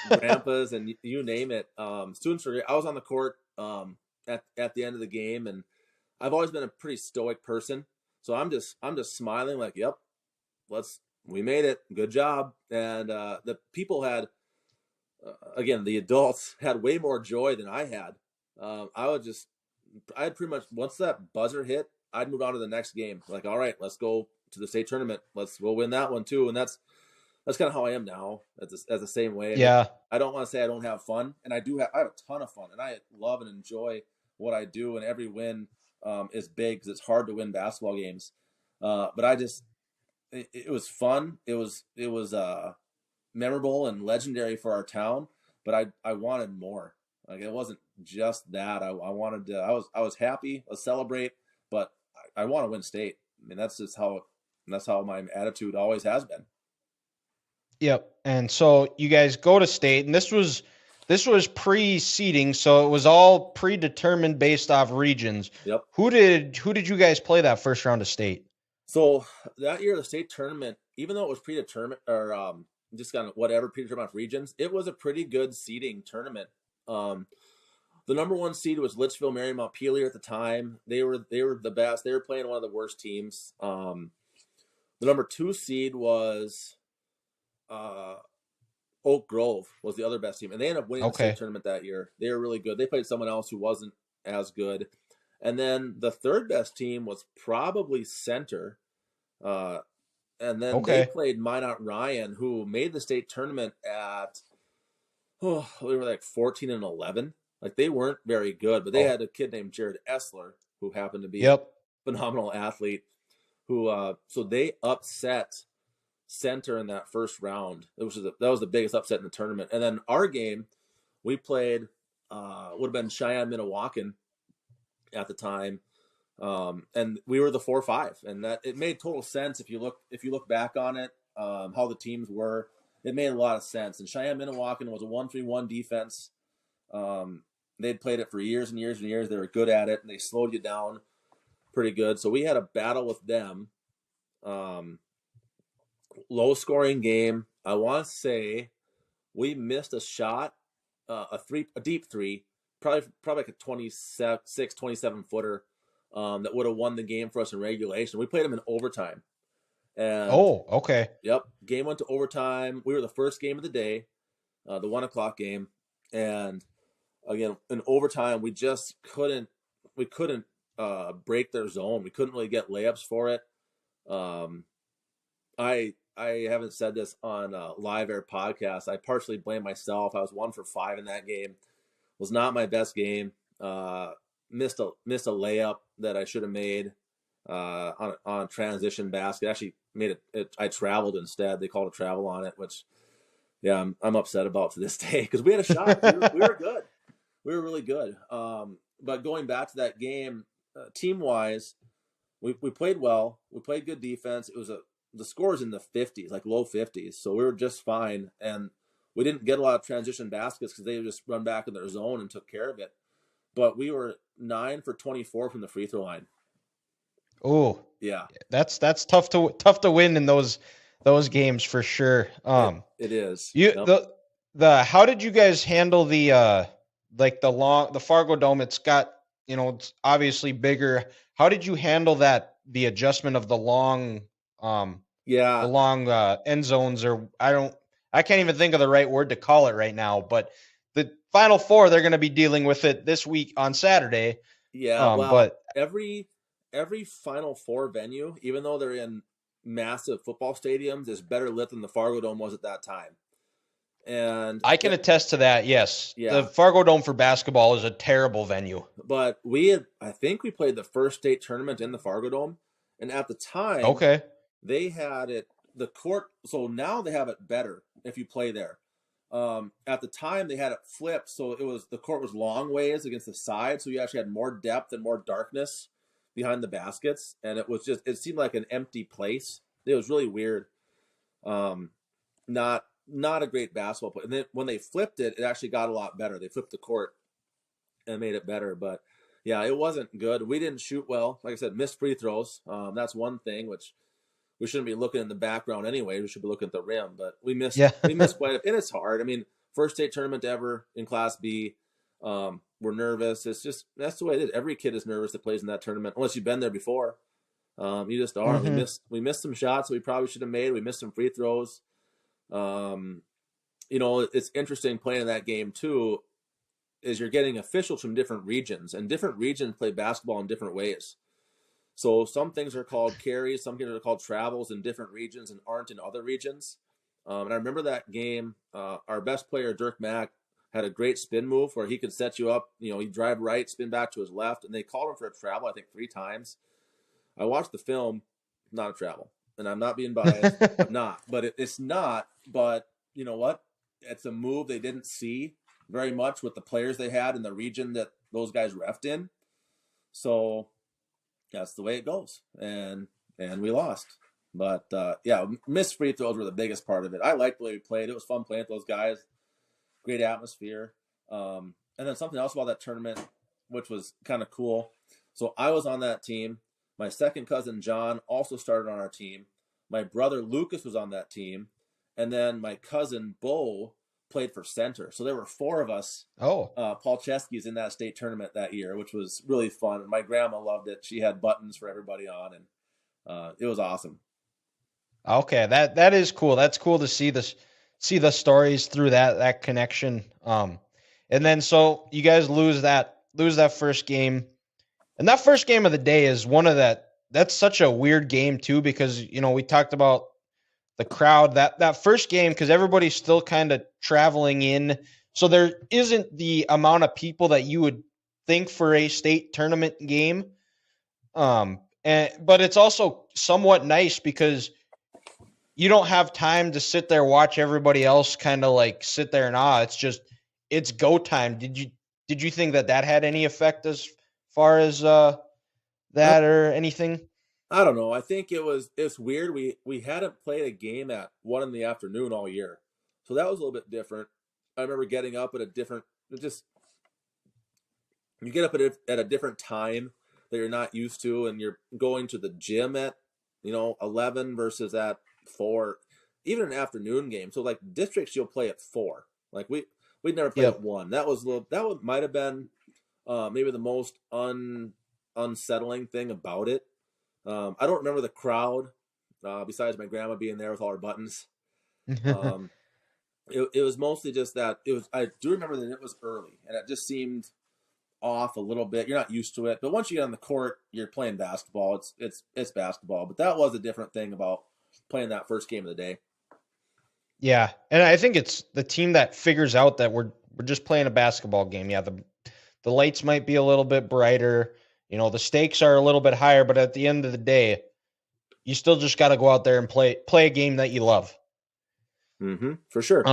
grandpas and you name it. Students were. I was on the court at the end of the game, and I've always been a pretty stoic person, so I'm just smiling like, "Yep, we made it. Good job." And the people had, again, the adults had way more joy than I had. I had pretty much, once that buzzer hit, I'd move on to the next game. Like, all right, let's go to the state tournament. Let's go win that one too. And that's kind of how I am now. As the same way. Yeah. I don't want to say I don't have fun, and I have a ton of fun, and I love and enjoy what I do. And every win is big because it's hard to win basketball games. But it was fun. It was memorable and legendary for our town. But I wanted more. Like, it wasn't just that. I wanted to. I was happy. Let's celebrate. But I want to win state. I mean, that's how my attitude always has been. Yep. And so you guys go to state, and this was pre-seeding, so it was all predetermined based off regions. Yep. Who did you guys play that first round of state? So that year, the state tournament, even though it was predetermined or just kind of whatever predetermined regions, it was a pretty good seeding tournament. The number one seed was Litchfield Marion Montpelier at the time. They were the best. They were playing one of the worst teams. The number two seed was Oak Grove was the other best team, and they ended up winning the state tournament that year. They were really good. They played someone else who wasn't as good. And then the third best team was probably Center. And then they played Minot Ryan, who made the state tournament at, we were like 14-11. Like, they weren't very good, but they had a kid named Jared Essler, who happened to be a phenomenal athlete, who, so they upset Center in that first round. That was the biggest upset in the tournament. And then our game, we played, would have been Cheyenne Minnewacan at the time. And we were the 4-5, and that it made total sense if you look back on it, how the teams were. It made a lot of sense. And Cheyenne Minnewacan was a 1-3-1 defense. They'd played it for years and years and years. They were good at it, and they slowed you down pretty good. So we had a battle with them. Low scoring game. I want to say we missed a shot, a deep three, probably like a 26, 27 footer. That would have won the game for us in regulation. We played them in overtime. And okay. Yep. Game went to overtime. We were the first game of the day, the 1:00 game. And again, in overtime, we just couldn't break their zone. We couldn't really get layups for it. I haven't said this on a live air podcast. I partially blame myself. I was 1 for 5 in that game. Was not my best game. Missed a layup that I should have made on a transition basket. Actually made it. I traveled instead. They called a travel on it, which I'm upset about to this day because we had a shot. We were good. We were really good. But going back to that game, team wise, we played well. We played good defense. It was the scores in the 50s, like low 50s. So we were just fine, and we didn't get a lot of transition baskets because they just run back in their zone and took care of it. But we were 9 for 24 from the free throw line. Oh, yeah, that's tough to win in those games for sure. It is. The how did you guys handle the Fargo Dome? It's got, it's obviously bigger. How did you handle the adjustment of the long end zones, or I can't even think of the right word to call it right now, but the Final Four, they're going to be dealing with it this week on Saturday. Yeah, but every Final Four venue, even though they're in massive football stadiums, is better lit than the Fargo Dome was at that time. And I can attest to that. Yes, the Fargo Dome for basketball is a terrible venue. But I think we played the first state tournament in the Fargo Dome, and at the time, they had it the court. So now they have it better if you play there. At the time, they had it flipped, so the court was long ways against the side, so you actually had more depth and more darkness behind the baskets, and it seemed like an empty place. It was really weird. Not a great basketball play. And then when they flipped it, it actually got a lot better. They flipped the court and made it better. But yeah, it wasn't good. We didn't shoot well. Like I said, missed free throws. That's one thing, which we shouldn't be looking in the background anyway. We should be looking at the rim. But we missed quite a bit. And it's hard. I mean, first state tournament ever in Class B. We're nervous. It's just, that's the way it is. Every kid is nervous that plays in that tournament, unless you've been there before. You just are. Mm-hmm. We missed some shots that we probably should have made. We missed some free throws. It's interesting playing in that game too, is you're getting officials from different regions, and different regions play basketball in different ways. So some things are called carries, some things are called travels in different regions and aren't in other regions. And I remember that game, our best player, Dirk Mack, had a great spin move where he could set you up. He'd drive right, spin back to his left, and they called him for a travel, I think 3 times. I watched the film, not a travel. And I'm not being biased. I'm not. But it's not. But you know what? It's a move they didn't see very much with the players they had in the region that those guys reffed in. So that's the way it goes. And we lost. But, missed free throws were the biggest part of it. I liked the way we played. It was fun playing with those guys. Great atmosphere. And then something else about that tournament, which was kind of cool. So I was on that team. My second cousin, John, also started on our team. My brother, Lucas, was on that team. And then my cousin, Bo, played for center. So there were 4 of us. Palczewski's in that state tournament that year, which was really fun. My grandma loved it. She had buttons for everybody on, and it was awesome. Okay, that is cool. That's cool to see the stories through that connection. And then so you guys lose that first game. And that first game of the day is that's such a weird game too, because, we talked about the crowd, that first game, because everybody's still kind of traveling in. So there isn't the amount of people that you would think for a state tournament game. But it's also somewhat nice because you don't have time to sit there, watch everybody else kind of like sit there and it's go time. Did you think that had any effect as far as that that or anything? I don't know. I think it's weird. We hadn't played a game at 1 PM all year, so that was a little bit different. I remember getting up at a different. It just you get up at a different time that you're not used to, and you're going to the gym at 11 versus at 4, even an afternoon game. So like districts, you'll play at 4. Like we'd never played at 1. Might have been maybe the most unsettling thing about it. I don't remember the crowd besides my grandma being there with all her buttons. It was mostly just that I do remember that it was early, and it just seemed off a little bit. You're not used to it, but once you get on the court, you're playing basketball. It's basketball, but that was a different thing about playing that first game of the day. Yeah, and I think it's the team that figures out that we're just playing a basketball game. Yeah, the lights might be a little bit brighter, the stakes are a little bit higher, but at the end of the day, you still just got to go out there and play a game that you love. Mm-hmm, for sure.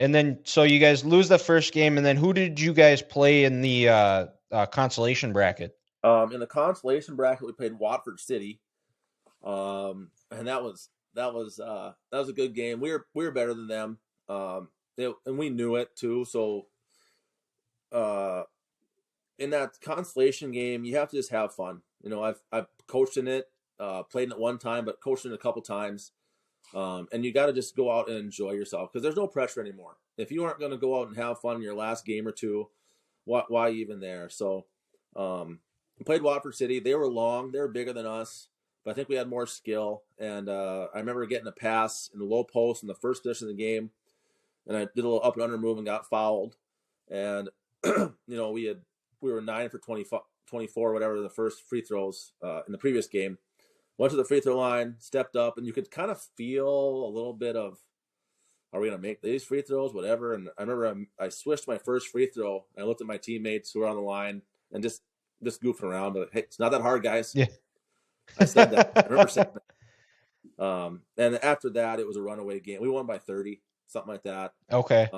And then so you guys lose the first game, and then who did you guys play in the consolation bracket? In the consolation bracket, we played Watford City, and that was a good game. We were better than them, and we knew it too. So, in that consolation game, you have to just have fun. I've coached in it, played in it one time, but coached in it a couple times. And you got to just go out and enjoy yourself because there's no pressure anymore. If you aren't going to go out and have fun in your last game or two, why even there? So, we played Watford City. They were long. They were bigger than us, but I think we had more skill. And I remember getting a pass in the low post in the first position of the game, and I did a little up and under move and got fouled. And we were 9 for 24, whatever the first free throws in the previous game. Went to the free throw line, stepped up, and you could kind of feel a little bit of, are we going to make these free throws, whatever? And I remember I switched my first free throw, and I looked at my teammates who were on the line and just goofing around. But, hey, it's not that hard, guys. Yeah. I said that. I remember saying that. And after that, it was a runaway game. We won by 30, something like that. Okay.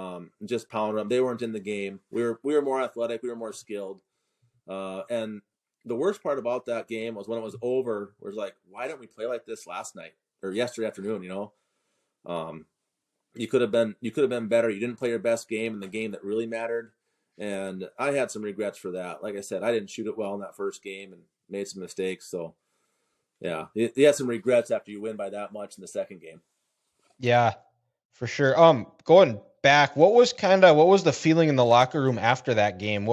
Just pounded them. They weren't in the game. We were more athletic. We were more skilled. And the worst part about that game was when it was over, it was like, why didn't we play like this last night or yesterday afternoon? You could have been better. You didn't play your best game in the game that really mattered. And I had some regrets for that. Like I said, I didn't shoot it well in that first game and made some mistakes. So yeah, you had some regrets after you win by that much in the second game. Yeah, for sure. Going back, what was the feeling in the locker room after that game?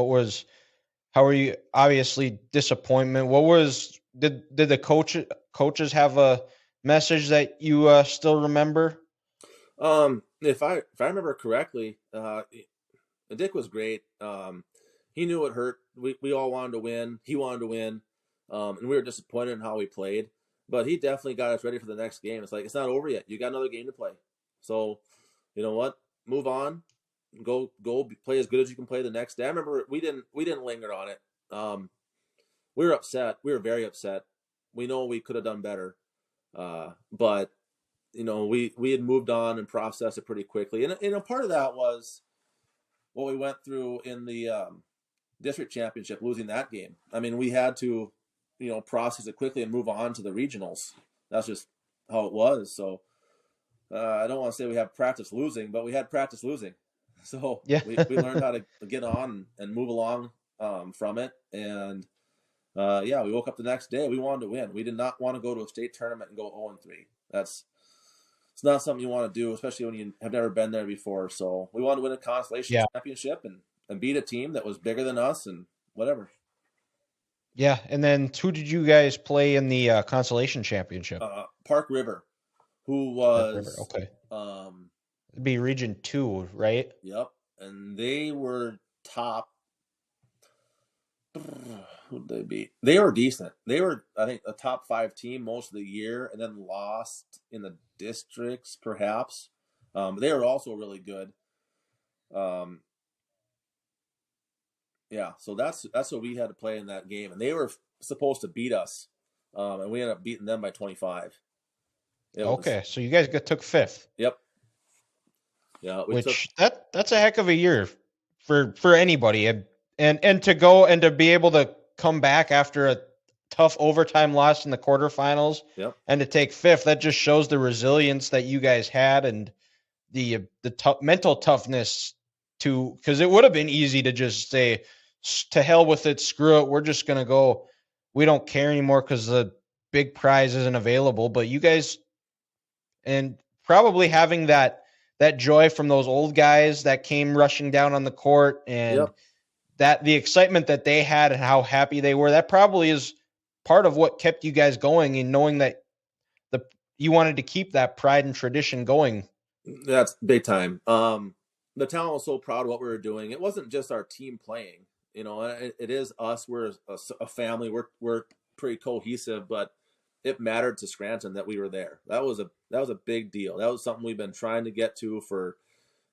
How were you? Obviously, disappointment. Did the coaches have a message that you still remember? If I remember correctly, Dick was great. He knew it hurt. We all wanted to win. He wanted to win, and we were disappointed in how we played. But he definitely got us ready for the next game. It's like it's not over yet. You got another game to play. So, you know what? Move on. Go play as good as you can play the next day. I remember we didn't linger on it. We were upset. We were very upset. We know we could have done better. But we had moved on and processed it pretty quickly. And a part of that was what we went through in the district championship, losing that game. I mean, we had to, process it quickly and move on to the regionals. That's just how it was. So I don't want to say we have practice losing, but we had practice losing. So yeah. we learned how to get on and move along from it. And we woke up the next day. We wanted to win. We did not want to go to a state tournament and go 0-3. It's not something you want to do, especially when you have never been there before. So we wanted to win a consolation championship and beat a team that was bigger than us and whatever. Yeah, and then who did you guys play in the consolation championship? Park River, who was okay. It'd be Region 2, right? Yep, and they were top. Who'd they beat? They were decent. They were, I think, a top 5 team most of the year, and then lost in the districts, perhaps. They were also really good. So that's what we had to play in that game, and they were supposed to beat us, and we ended up beating them by 25. So you guys took 5th. Yep. Yeah, that's a heck of a year for anybody, and to go and to be able to come back after a tough overtime loss in the quarterfinals Yep. and to take fifth, that just shows the resilience that you guys had and the mental toughness because it would have been easy to just say, to hell with it, screw it, we're just going to go. We don't care anymore because the big prize isn't available. But you guys, and probably having that joy from those old guys that came rushing down on the court and Yep. that the excitement that they had and how happy they were, that probably is part of what kept you guys going and knowing that you wanted to keep that pride and tradition going. That's big time. The town was so proud of what we were doing. It wasn't just our team playing, it is us. We're a family. We're pretty cohesive, but it mattered to Scranton that we were there. That was a big deal. That was something we've been trying to get to for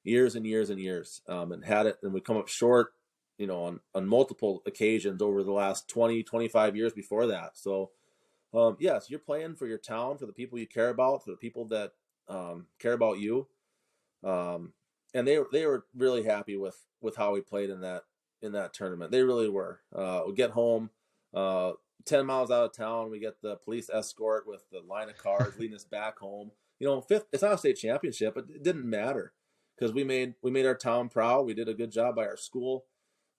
years and years and years, and had it, and we come up short, on multiple occasions over the last 20, 25 years before that. So, yes, you're playing for your town, for the people you care about, for the people that care about you. And they were really happy with how we played in that tournament. They really were. We get home, 10 miles out of town, we get the police escort with the line of cars leading us back home. Fifth, it's not a state championship, but it didn't matter because we made our town proud. We did a good job by our school,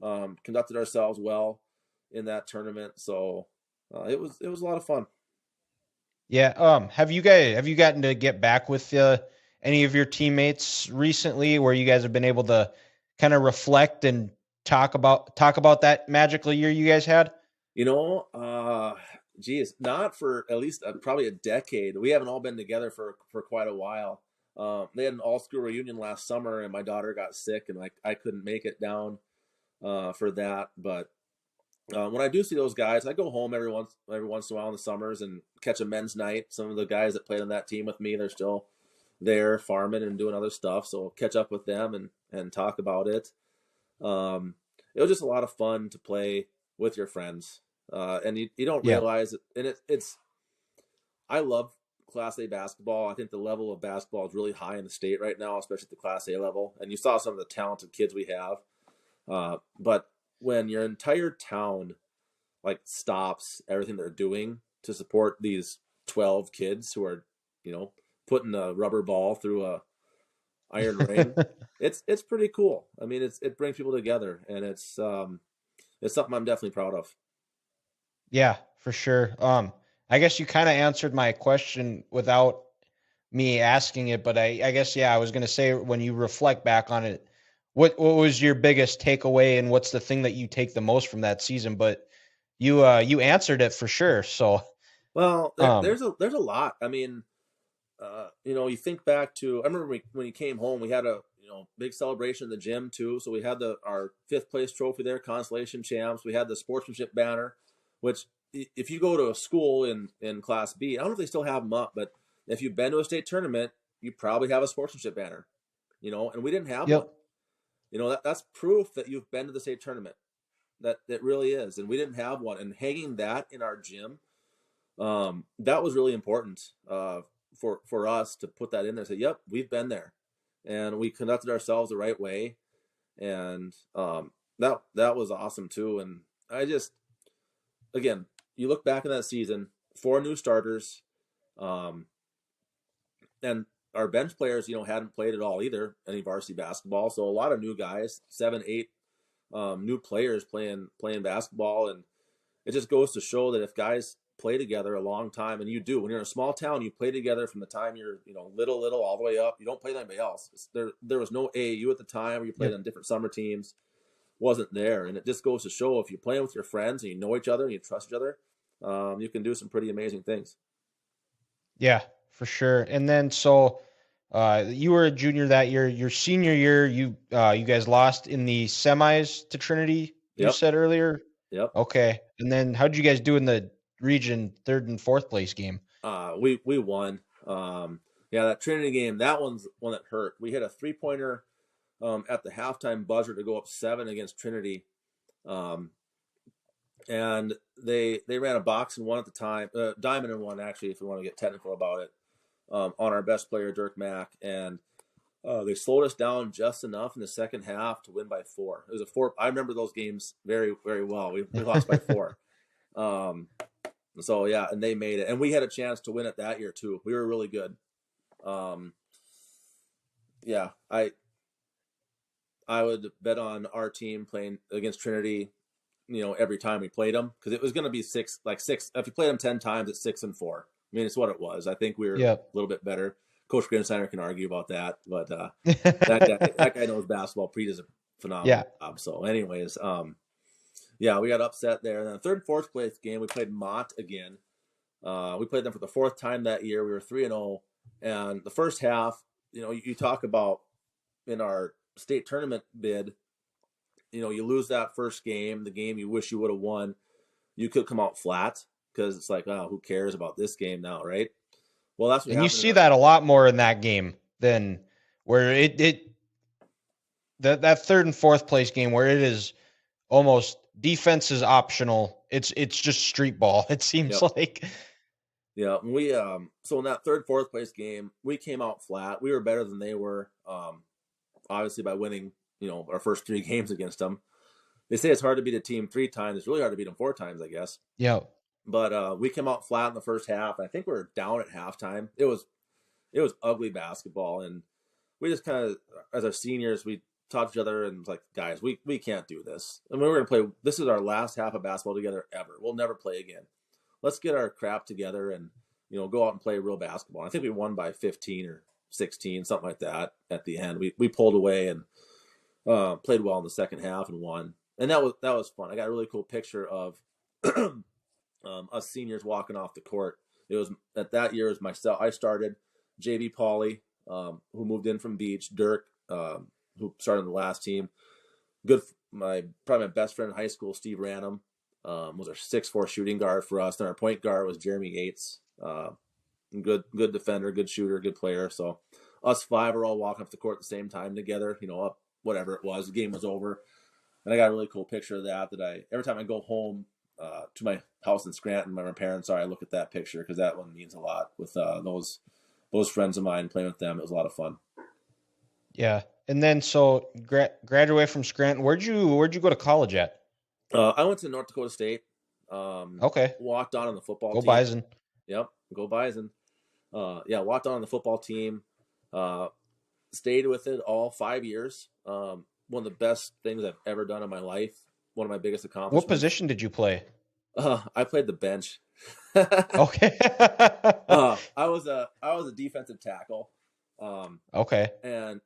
conducted ourselves well in that tournament. So it was a lot of fun. Yeah. Have you gotten to get back with any of your teammates recently, where you guys have been able to kind of reflect and talk about that magical year you guys had? Geez, not for at least probably a decade. We haven't all been together for quite a while. They had an all-school reunion last summer, and my daughter got sick, and I couldn't make it down for that. But when I do see those guys, I go home every once in a while in the summers and catch a men's night. Some of the guys that played on that team with me, they're still there farming and doing other stuff. So I'll catch up with them and talk about it. It was just a lot of fun to play with your friends. And you don't Yeah. realize it. And it's I love Class A basketball. I think the level of basketball is really high in the state right now, especially at the Class A level. And you saw some of the talented kids we have. But when your entire town stops everything they're doing to support these 12 kids who are, putting a rubber ball through a iron ring, it's pretty cool. I mean, it brings people together, and it's something I'm definitely proud of. Yeah, for sure. I guess you kind of answered my question without me asking it, but I guess, yeah, I was going to say, when you reflect back on it, what was your biggest takeaway and what's the thing that you take the most from that season? But you answered it for sure. So, Well, there's a lot. I mean, you think back to, I remember when you came home, we had a big celebration in the gym too. So we had our 5th place trophy there, consolation champs. We had the sportsmanship banner, which if you go to a school in Class B, I don't know if they still have them up, but if you've been to a state tournament, you probably have a sportsmanship banner, and we didn't have one. yep. That's proof that you've been to the state tournament. That really is, and we didn't have one. And hanging that in our gym, that was really important for us to put that in there. Say, yep, we've been there, and we conducted ourselves the right way, and that was awesome too. And I just, again, you look back in that season, 4 new starters, and our bench players, hadn't played at all either, any varsity basketball. So a lot of new guys, 7, 8 new players playing basketball. And it just goes to show that if guys play together a long time, and you do, when you're in a small town, you play together from the time you're, little, all the way up. You don't play with anybody else. There was no AAU at the time where you played on different summer teams. Wasn't there. And it just goes to show, if you're playing with your friends and you know each other and you trust each other, you can do some pretty amazing things. Yeah, for sure. And then, so you were a junior that year. Your senior year, you guys lost in the semis to Trinity, you said earlier? Yep. Okay. And then how'd you guys do in the region 3rd and 4th place game? We won. That Trinity game, that one's one that hurt. We hit a 3-pointer at the halftime buzzer to go up 7 against Trinity. And they ran a box and 1 at the time, diamond and 1, actually, if we want to get technical about it, on our best player, Dirk Mack. And They slowed us down just enough in the second half to win by 4. It was a 4. I remember those games very, very well. We lost by 4. So yeah, and they made it, and we had a chance to win it that year too. We were really good. Yeah, I would bet on our team playing against Trinity, every time we played them, because it was going to be 6. If you played them 10 times, it's 6-4. I mean, it's what it was. I think we were a little bit better. Coach Grinsteiner can argue about that, but that guy knows basketball. Pete does a phenomenal job. So, anyways, yeah, we got upset there. And then the third and fourth place game, we played Mott again. We played them for the 4th time that year. We were 3-0, and the first half, you talk about in our state tournament bid, you lose that first game, the game you wish you would have won. You could come out flat because it's like, oh, who cares about this game now, right? Well, that's what and you see that a lot more in that game than where that third and fourth place game where it is almost defense is optional. It's just street ball. It seems like. Yeah, we so in that third, fourth place game, we came out flat. We were better than they were, obviously by winning, our first 3 games against them. They say it's hard to beat a team 3 times. It's really hard to beat them 4 times, I guess. Yeah. But we came out flat in the first half. I think we were down at halftime. It was ugly basketball, and we just kind of, as our seniors, we talked to each other and was like, guys, we can't do this. I mean, we're gonna play. This is our last half of basketball together ever. We'll never play again. Let's get our crap together and go out and play real basketball. I think we won by 15 or 16, something like that. At the end, we pulled away and played well in the second half and won. And that was fun. I got a really cool picture of us seniors walking off the court. It was that year. It was myself. I started. JB Pauly, who moved in from Beach. Dirk, who started on the last team. Probably my best friend in high school, Steve Ranham, was our 6'4" shooting guard for us. And our point guard was Jeremy Yates. Good defender, good shooter, good player. So us 5 are all walking off the court at the same time together. Up whatever it was. The game was over. And I got a really cool picture of that every time I go home to my house in Scranton, where my parents are, I look at that picture because that one means a lot with those friends of mine, playing with them. It was a lot of fun. Yeah. And then so graduate from Scranton. Where'd you go to college at? I went to North Dakota State. Okay. Walked on the football team. Go Bison. Yep. Go Bison. Walked on the football team. Stayed with it all 5 years. One of the best things I've ever done in my life. One of my biggest accomplishments. What position did you play? I played the bench. Okay. I was a defensive tackle. Okay. And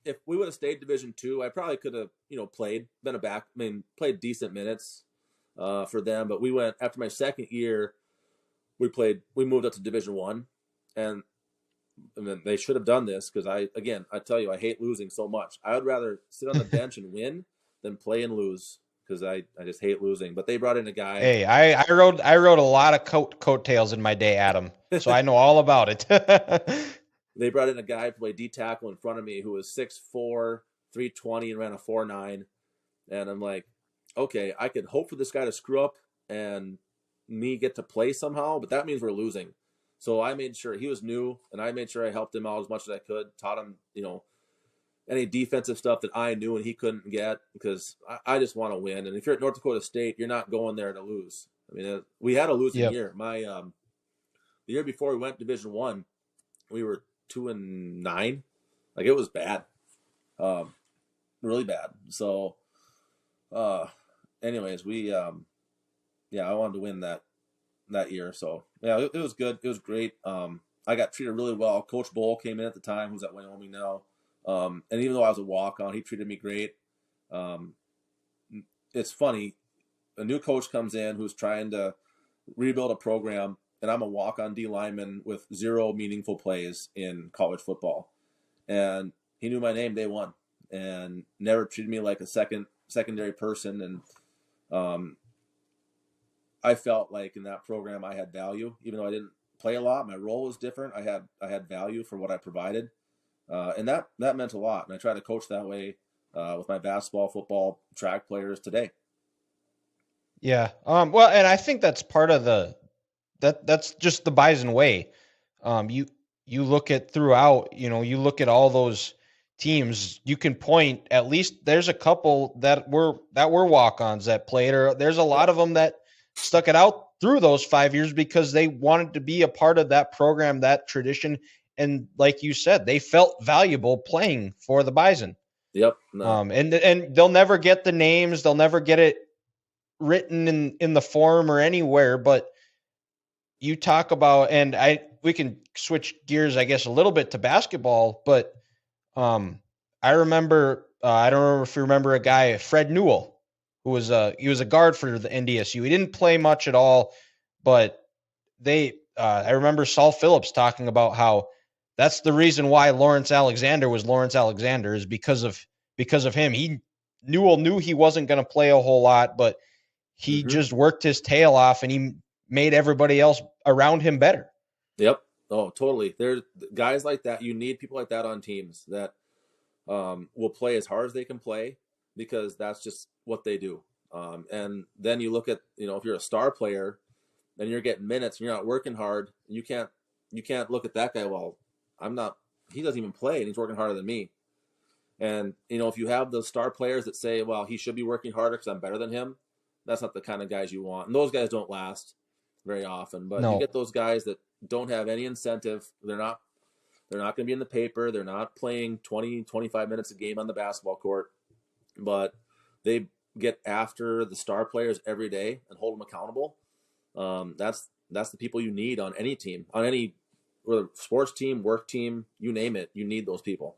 if we would have stayed Division II, I probably could have, played decent minutes for them. But we went after my second year. We moved up to Division I, and then they should have done this because I tell you, I hate losing so much. I would rather sit on the bench and win than play and lose because I just hate losing. But they brought in a guy. Hey, I wrote a lot of coattails in my day, Adam, so I know all about it. They brought in a guy to play D tackle in front of me who was 6'4", 320, and ran a 4.9. And I'm like, okay, I could hope for this guy to screw up and me get to play somehow, but that means we're losing. So I made sure he was new, and I made sure I helped him out as much as I could, taught him, any defensive stuff that I knew and he couldn't get, because I just want to win. And if you're at North Dakota State, you're not going there to lose. I mean, we had a losing year. My the year before we went Division I, we were 2-9. Like, it was bad, really bad. So, anyways, I wanted to win that year. So yeah, it was good. It was great. I got treated really well. Coach Bull came in at the time, who's at Wyoming now. And even though I was a walk-on, he treated me great. It's funny. A new coach comes in who's trying to rebuild a program, and I'm a walk-on D lineman with 0 meaningful plays in college football. And he knew my name day one and never treated me like a secondary person. And I felt like in that program I had value, even though I didn't play a lot. My role was different. I had value for what I provided. And that meant a lot. And I try to coach that way with my basketball, football, track players today. Yeah. Well, and I think that's part of that's just the Bison way. You look at throughout, you look at all those teams, you can point at least there's a couple that were walk-ons that played, or there's a lot of them that stuck it out through those 5 years because they wanted to be a part of that program, that tradition. And like you said, they felt valuable playing for the Bison. Yep. No. And they'll never get the names. They'll never get it written in the form or anywhere, but you talk about, and we can switch gears, I guess, a little bit to basketball, but I remember, I don't know if you remember a guy, Fred Newell, who was he was a guard for the NDSU. He didn't play much at all, but I remember Saul Phillips talking about how that's the reason why Lawrence Alexander was Lawrence Alexander, is because of him. Newell knew he wasn't going to play a whole lot, but he just worked his tail off and he made everybody else around him better. Yep. Oh, totally. There's guys like that. You need people like that on teams that will play as hard as they can play, because that's just what they do. And then you look at, if you're a star player and you're getting minutes and you're not working hard, you can't look at that guy, well, he doesn't even play and he's working harder than me. And, if you have those star players that say, well, he should be working harder because I'm better than him, that's not the kind of guys you want. And those guys don't last very often. But you get those guys that don't have any incentive. They're not going to be in the paper. They're not playing 20, 25 minutes a game on the basketball court. But they get after the star players every day and hold them accountable. That's the people you need on any team, on any sports team, work team, you name it. You need those people.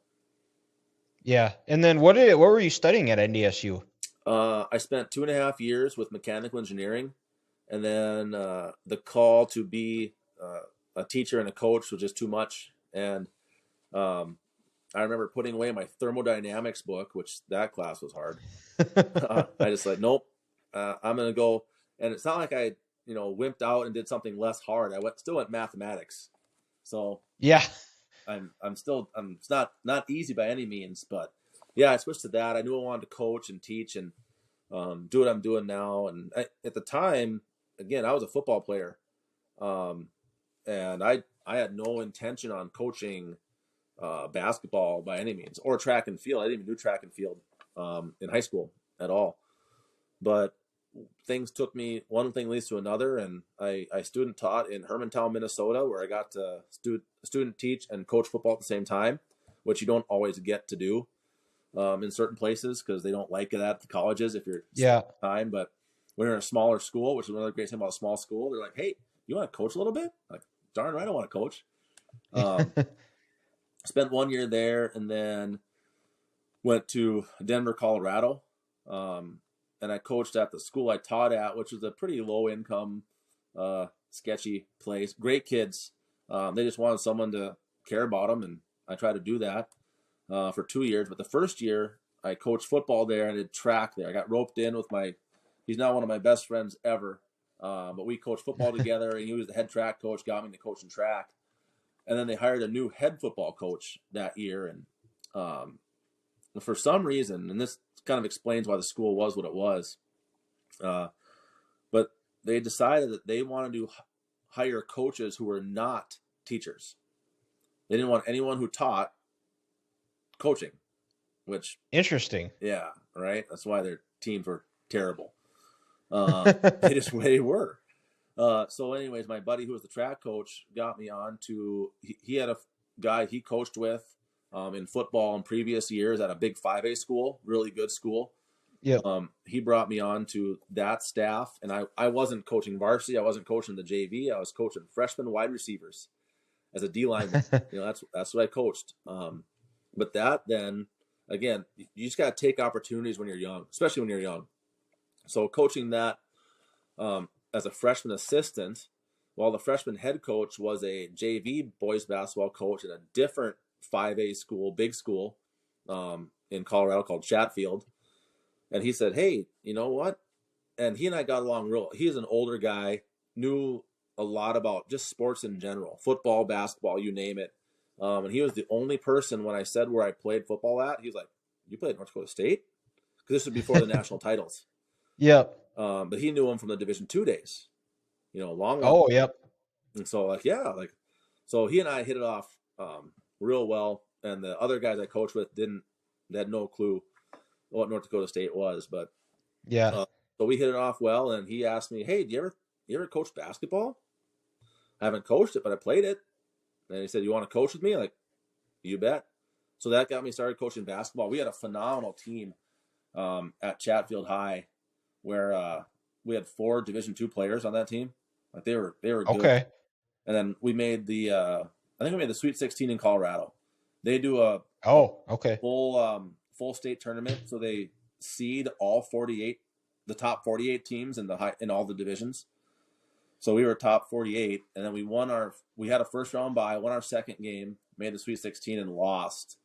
Yeah. And then what were you studying at NDSU? I spent 2.5 years with mechanical engineering, and then the call to be a teacher and a coach was just too much. And I remember putting away my thermodynamics book, which that class was hard. I just like, nope, I'm going to go. And it's not like I, wimped out and did something less hard. I still went mathematics. So yeah, it's not easy by any means, but yeah, I switched to that. I knew I wanted to coach and teach and do what I'm doing now. And at the time, again, I was a football player. And I had no intention on coaching basketball by any means, or track and field. I didn't even do track and field in high school at all. But one thing leads to another, and I student taught in Hermantown, Minnesota, where I got to student teach and coach football at the same time, which you don't always get to do in certain places because they don't like it at the colleges if you're time. But when you're in a smaller school, which is another great thing about a small school, they're like, hey, you want to coach a little bit? Like, darn right, I want to coach. Spent 1 year there and then went to Denver, Colorado. And I coached at the school I taught at, which was a pretty low income, sketchy place. Great kids. They just wanted someone to care about them. And I tried to do that for 2 years. But the first year I coached football there and did track there. I got roped in with he's now one of my best friends ever. But we coached football together, and he was the head track coach, got me to coach in track. And then they hired a new head football coach that year. And for some reason, and this kind of explains why the school was what it was, but they decided that they wanted to hire coaches who were not teachers. They didn't want anyone who taught coaching, which... Interesting. Yeah, right? That's why their teams were terrible. They were. So anyways, my buddy who was the track coach got me on to, he had a guy he coached with in football in previous years at a big 5A school, really good school. Yeah. He brought me on to that staff, and I wasn't coaching varsity. I wasn't coaching the JV. I was coaching freshman wide receivers as a D lineman. That's what I coached. But that then, again, you just got to take opportunities when you're young, especially when you're young. So coaching that as a freshman assistant, while the freshman head coach was a JV boys basketball coach at a different 5A school, big school in Colorado called Chatfield. And he said, hey, you know what? And he and I got along real. He's an older guy, knew a lot about just sports in general, football, basketball, you name it. And he was the only person when I said where I played football at, he was like, you played at North Dakota State? Because this was before the national titles. Yep. But he knew him from the Division II days, long. Oh, yep. And so so he and I hit it off real well. and the other guys I coached with they had no clue what North Dakota State was. But Yeah. so we hit it off well, and he asked me, "Hey, do you ever coach basketball?" I haven't coached it, but I played it. And he said, "You want to coach with me?" Like, you bet. So that got me started coaching basketball. We had a phenomenal team at Chatfield High, where we had 4 Division II players on that team. Like they were good. Okay. And then we made I think we made the Sweet 16 in Colorado. They do a Okay. full state tournament, so they seed all 48, the top 48 teams in all the divisions. So we were top 48, and then we had a first round bye, won our second game, made the Sweet 16, and lost.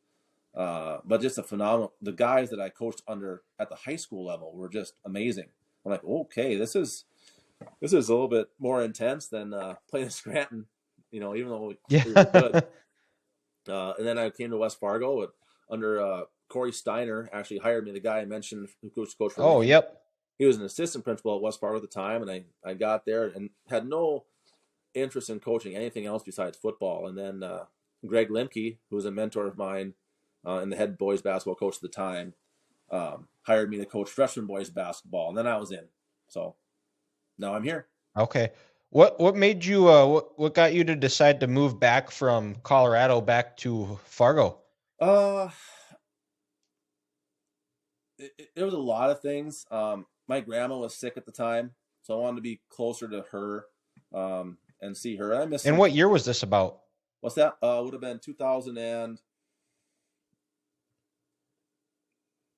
But just a phenomenal. The guys that I coached under at the high school level were just amazing. I'm like, okay, this is a little bit more intense than playing Scranton, even though we were good. And then I came to West Fargo under Corey Steiner. Actually hired me, the guy I mentioned who coached for Oh, Lincoln. yep. He was an assistant principal at West Fargo at the time, and I got there and had no interest in coaching anything else besides football. And then Greg Lemke, who was a mentor of mine and the head boys basketball coach at the time, hired me to coach freshman boys basketball, and then I was in. So now I'm here. Okay. What made you what got you to decide to move back from Colorado back to Fargo? It was a lot of things. My grandma was sick at the time, so I wanted to be closer to her and see her. I missed. And what year was this about? What's that? Would have been 2000 and.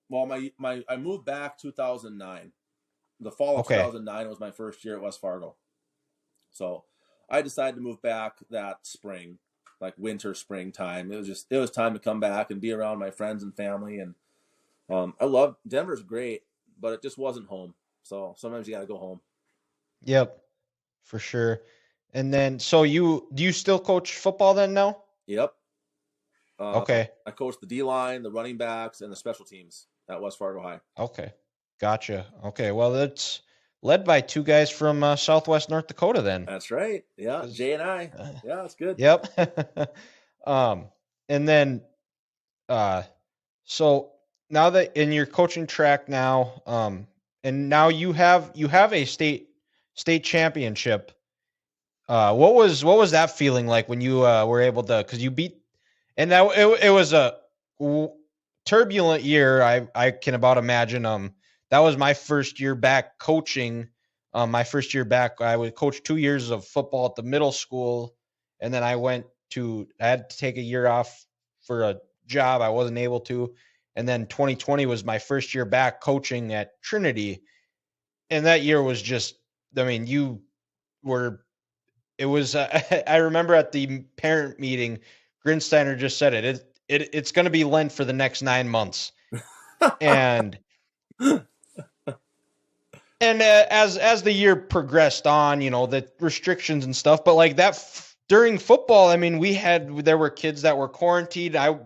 Well, I moved back 2009. The fall of 2009 was my first year at West Fargo. So I decided to move back that spring, like winter, springtime. It was time to come back and be around my friends and family. And I love Denver's great, but it just wasn't home. So sometimes you got to go home. Yep, for sure. And then, so do you still coach football then now? Yep. Okay. I coach the D-line, the running backs, and the special teams at West Fargo High. Okay. Gotcha. Okay. Well, that's led by 2 guys from Southwest North Dakota then. That's right. Yeah. Jay and I. Yeah, that's good. Yep. And then, so now that in your coaching track now, and now you have a state championship. What was that feeling like when you were able to, because you beat, and that it was a turbulent year. I can about imagine. That was my first year back coaching. My first year back, I would coach 2 years of football at the middle school, and then I had to take a year off for a job. I wasn't able to, and then 2020 was my first year back coaching at Trinity, and that year was just. I mean, It was. I remember at the parent meeting, Grinsteiner just said it's going to be Lent for the next 9 months, and as the year progressed on, the restrictions and stuff. But like that during football, I mean, there were kids that were quarantined. I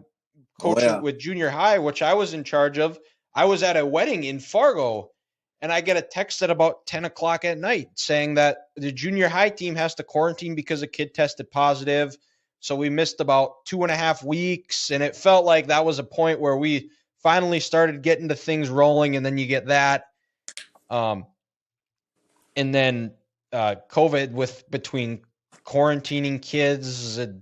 coached with junior high, which I was in charge of. I was at a wedding in Fargo. And I get a text at about 10 o'clock at night saying that the junior high team has to quarantine because a kid tested positive. So we missed about 2.5 weeks. And it felt like that was a point where we finally started getting the things rolling. And then you get that. And then COVID between quarantining kids and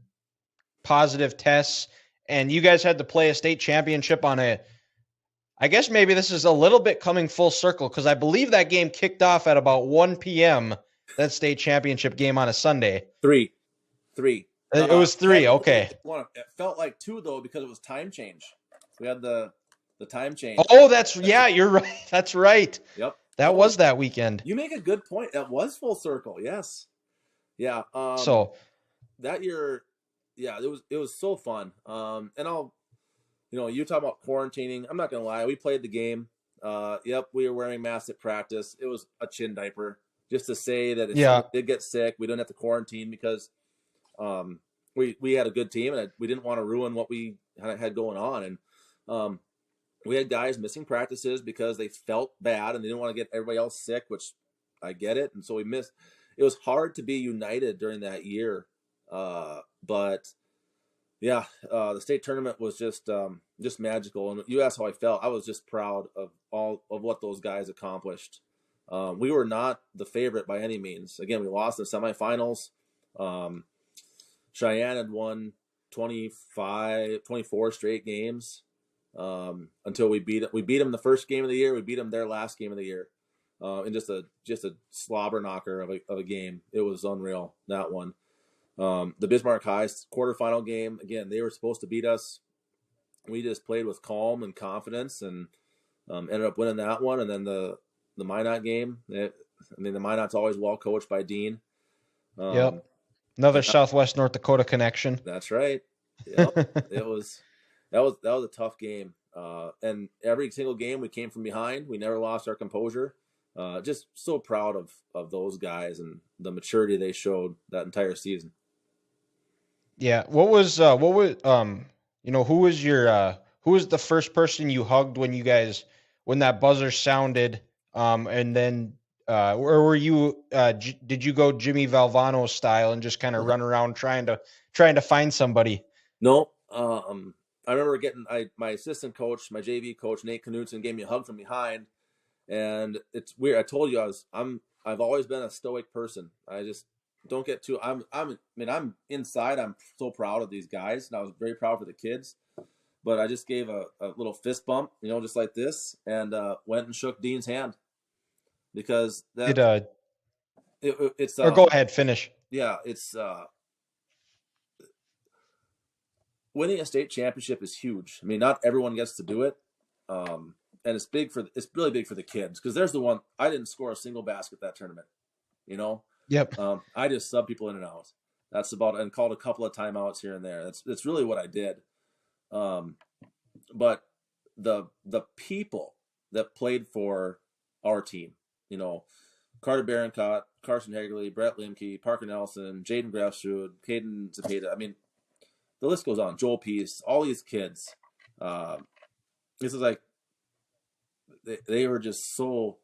positive tests. And you guys had to play a state championship I guess maybe this is a little bit coming full circle because I believe that game kicked off at about 1 p.m. That state championship game on a Sunday. 3. It was 3. Okay. It felt like 2 though because it was time change. We had the time change. Oh, you're right. That's right. Yep. That was that weekend. You make a good point. That was full circle. Yes. Yeah. So that year, yeah, it was so fun. And you talk about quarantining. I'm not gonna lie. We played the game. Yep, we were wearing masks at practice. It was a chin diaper, just to say that if someone did get sick, we don't have to quarantine because we had a good team and we didn't want to ruin what we had going on. And we had guys missing practices because they felt bad and they didn't want to get everybody else sick, which I get it. And so we missed. It was hard to be united during that year, but Yeah, the state tournament was just magical. And you asked how I felt. I was just proud of all of what those guys accomplished. We were not the favorite by any means. Again, we lost the semifinals. Um, Cheyenne had won 24 straight games until we beat them the first game of the year. We beat them their last game of the year, in just a slobber knocker of a game. It was unreal, that one. The Bismarck High quarterfinal game, again, they were supposed to beat us. We just played with calm and confidence and ended up winning that one. And then the Minot game, the Minot's always well coached by Dean. Yep. Another Southwest North Dakota connection. That's right. Yep. that was a tough game. And every single game we came from behind. We never lost our composure. Just so proud of those guys and the maturity they showed that entire season. Yeah. Who was who was the first person you hugged when that buzzer sounded? And then, or were you, did you go Jimmy Valvano style and just kind of run around trying to find somebody? No. I remember getting my assistant coach, my JV coach, Nate Knutson, gave me a hug from behind, and it's weird. I told you I've always been a stoic person. I just don't get too. I'm inside. I'm so proud of these guys, and I was very proud for the kids. But I just gave a little fist bump, just like this, and went and shook Dean's hand because that it's. Or go ahead, finish. Yeah, it's. Winning a state championship is huge. I mean, not everyone gets to do it, and it's really big for the kids because there's the one I didn't score a single basket that tournament. Yep. I just sub people in and out. That's about and called a couple of timeouts here and there. That's really what I did. But the people that played for our team, Carter Barincott, Carson Hagerly, Brett Limke, Parker Nelson, Jaden Grafsrud, Caden Zepeda. I mean, the list goes on. Joel Peace, all these kids. This is like they were just so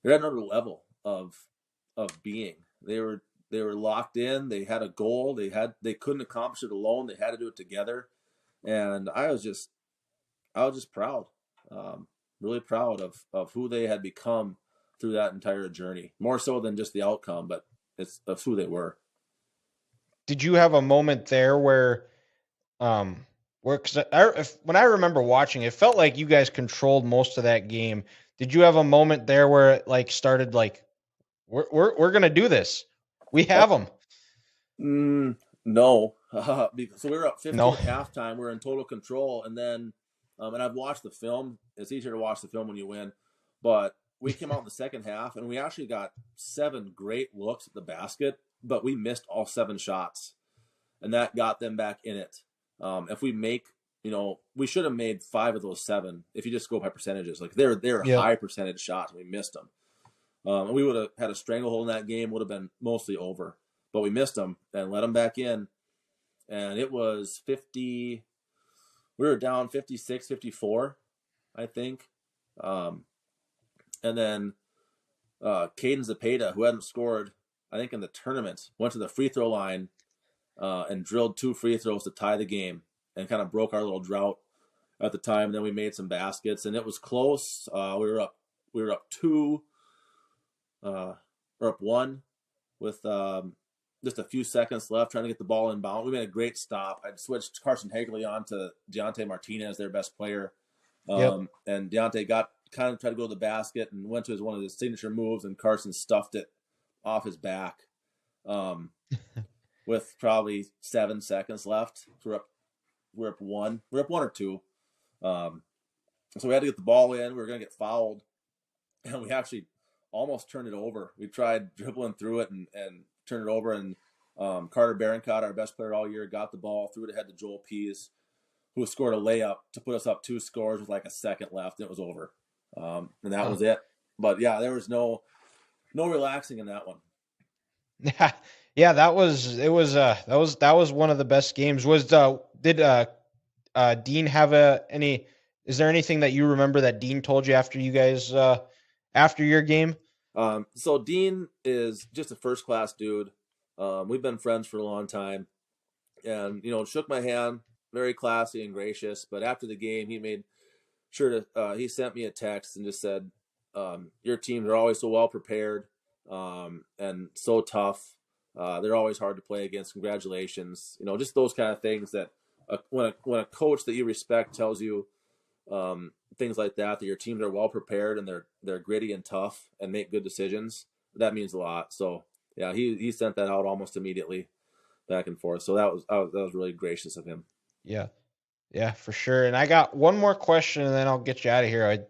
they're at another level of being. They were locked in. They had a goal. They couldn't accomplish it alone. They had to do it together. And I was just proud, really proud of who they had become through that entire journey. More so than just the outcome, but it's of who they were. Did you have a moment there where because when I remember watching, it felt like you guys controlled most of that game. Did you have a moment there where it like started like we're gonna do this? We have them. No, so we were up 15 at halftime. We were in total control, and then and I've watched the film. It's easier to watch the film when you win, but we came out in the second half, and we actually got 7 great looks at the basket, but we missed all 7 shots, and that got them back in it. If we make, we should have made 5 of those 7 if you just go by percentages. Like they're high percentage shots, and we missed them. And we would have had a stranglehold in that game, would have been mostly over. But we missed them and let them back in. And it was 50. We were down 56, 54, I think. And then Caden Zepeda, who hadn't scored, I think, in the tournament, went to the free throw line and drilled 2 free throws to tie the game and kind of broke our little drought at the time. And then we made some baskets, and it was close. We were up 2 or up 1 with just a few seconds left, trying to get the ball inbound. We made a great stop. I'd switched Carson Hagerly on to Deontay Martinez, their best player. And Deontay tried to go to the basket and went to one of his signature moves, and Carson stuffed it off his back with probably 7 seconds left. We're up 1. We're up 1 or 2. So we had to get the ball in. We were going to get fouled, and we actually almost turned it over. We tried dribbling through it and turned it over, and Carter Barincott, our best player all year, got the ball, threw it ahead to Joel Pease, who scored a layup to put us up 2 scores with like a second left, and it was over. And that was it. But yeah, there was no relaxing in that one. Yeah, that was one of the best games. Did Dean have is there anything that you remember that Dean told you after you guys after your game? So Dean is just a first class dude. We've been friends for a long time. and shook my hand, very classy and gracious. But after the game, he made sure to he sent me a text and just said, "Your teams are always so well prepared and so tough. They're always hard to play against. Congratulations." Just those kind of things that when a coach that you respect tells you things like that your teams are well prepared and they're gritty and tough and make good decisions, that means a lot. So yeah, he sent that out almost immediately, back and forth. So that was really gracious of him. Yeah, for sure. And I got one more question, and then I'll get you out of here. I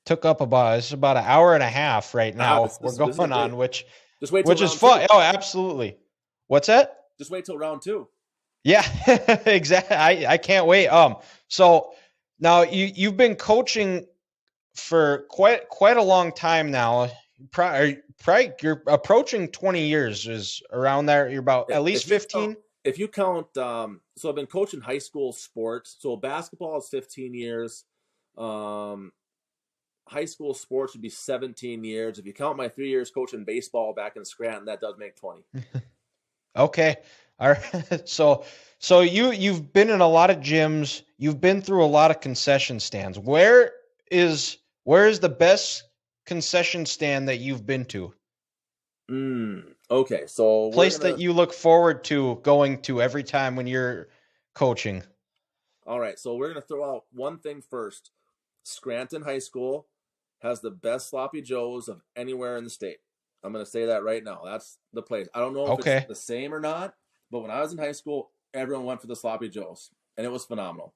took up it's about an hour and a half right now. We're going on, which is fun. Oh, absolutely. What's that? Just wait till round 2. Yeah, exactly. I can't wait. So now you've been coaching for quite a long time now. Probably you're approaching 20 years. Is around there. You're about at least 15. If you count, so I've been coaching high school sports. So basketball is 15 years. High school sports would be 17 years. If you count my 3 years coaching baseball back in Scranton, that does make 20. Okay. All right. So you've been in a lot of gyms. You've been through a lot of concession stands. Where is the best concession stand that you've been to? Okay. So place that you look forward to going to every time when you're coaching. All right. So we're going to throw out one thing first. Scranton High School has the best sloppy joes of anywhere in the state. I'm going to say that right now. That's the place. I don't know if it's the same or not, but when I was in high school, everyone went for the sloppy joes, and it was phenomenal.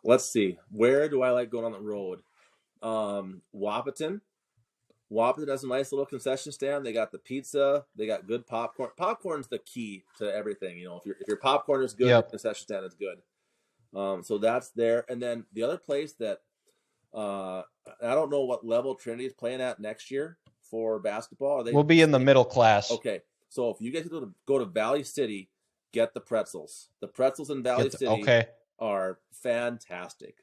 Let's see. Where do I like going on the road? Wahpeton. Wahpeton has a nice little concession stand. They got the pizza. They got good popcorn. Popcorn's the key to everything. If your popcorn is good, the concession stand is good. So that's there. And then the other place that I don't know what level Trinity is playing at next year for basketball. We'll be in the middle class. Okay. So if you guys go to Valley City, get the pretzels. The pretzels in Valley City are fantastic.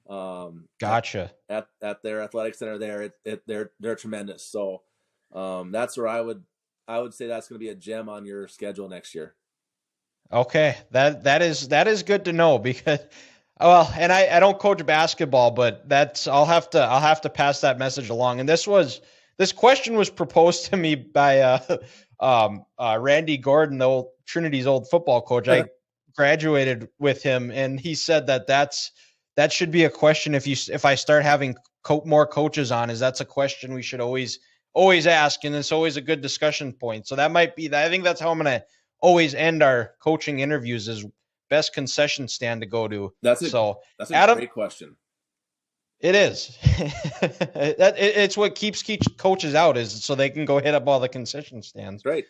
Gotcha. At their athletic center there, they're tremendous. So that's where I would say that's going to be a gem on your schedule next year. Okay, that is good to know, because and I don't coach basketball, but I'll have to pass that message along. And this question was proposed to me by Randy Gordon, Trinity's old football coach. I graduated with him, and he said that should be a question if I start having more coaches on. That's a question we should always ask, and it's always a good discussion point. So that might be that. I think that's how I'm going to always end our coaching interviews, is best concession stand to go to. That's a Adam, great question. It is. It's what keeps coaches out, is so they can go hit up all the concession stands. Right.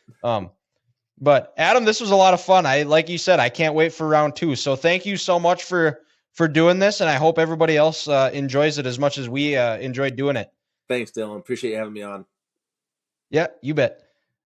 But Adam, this was a lot of fun. Like you said, I can't wait for round 2. So thank you so much for doing this, and I hope everybody else enjoys it as much as we enjoyed doing it. Thanks, Dylan. Appreciate you having me on. Yeah, you bet.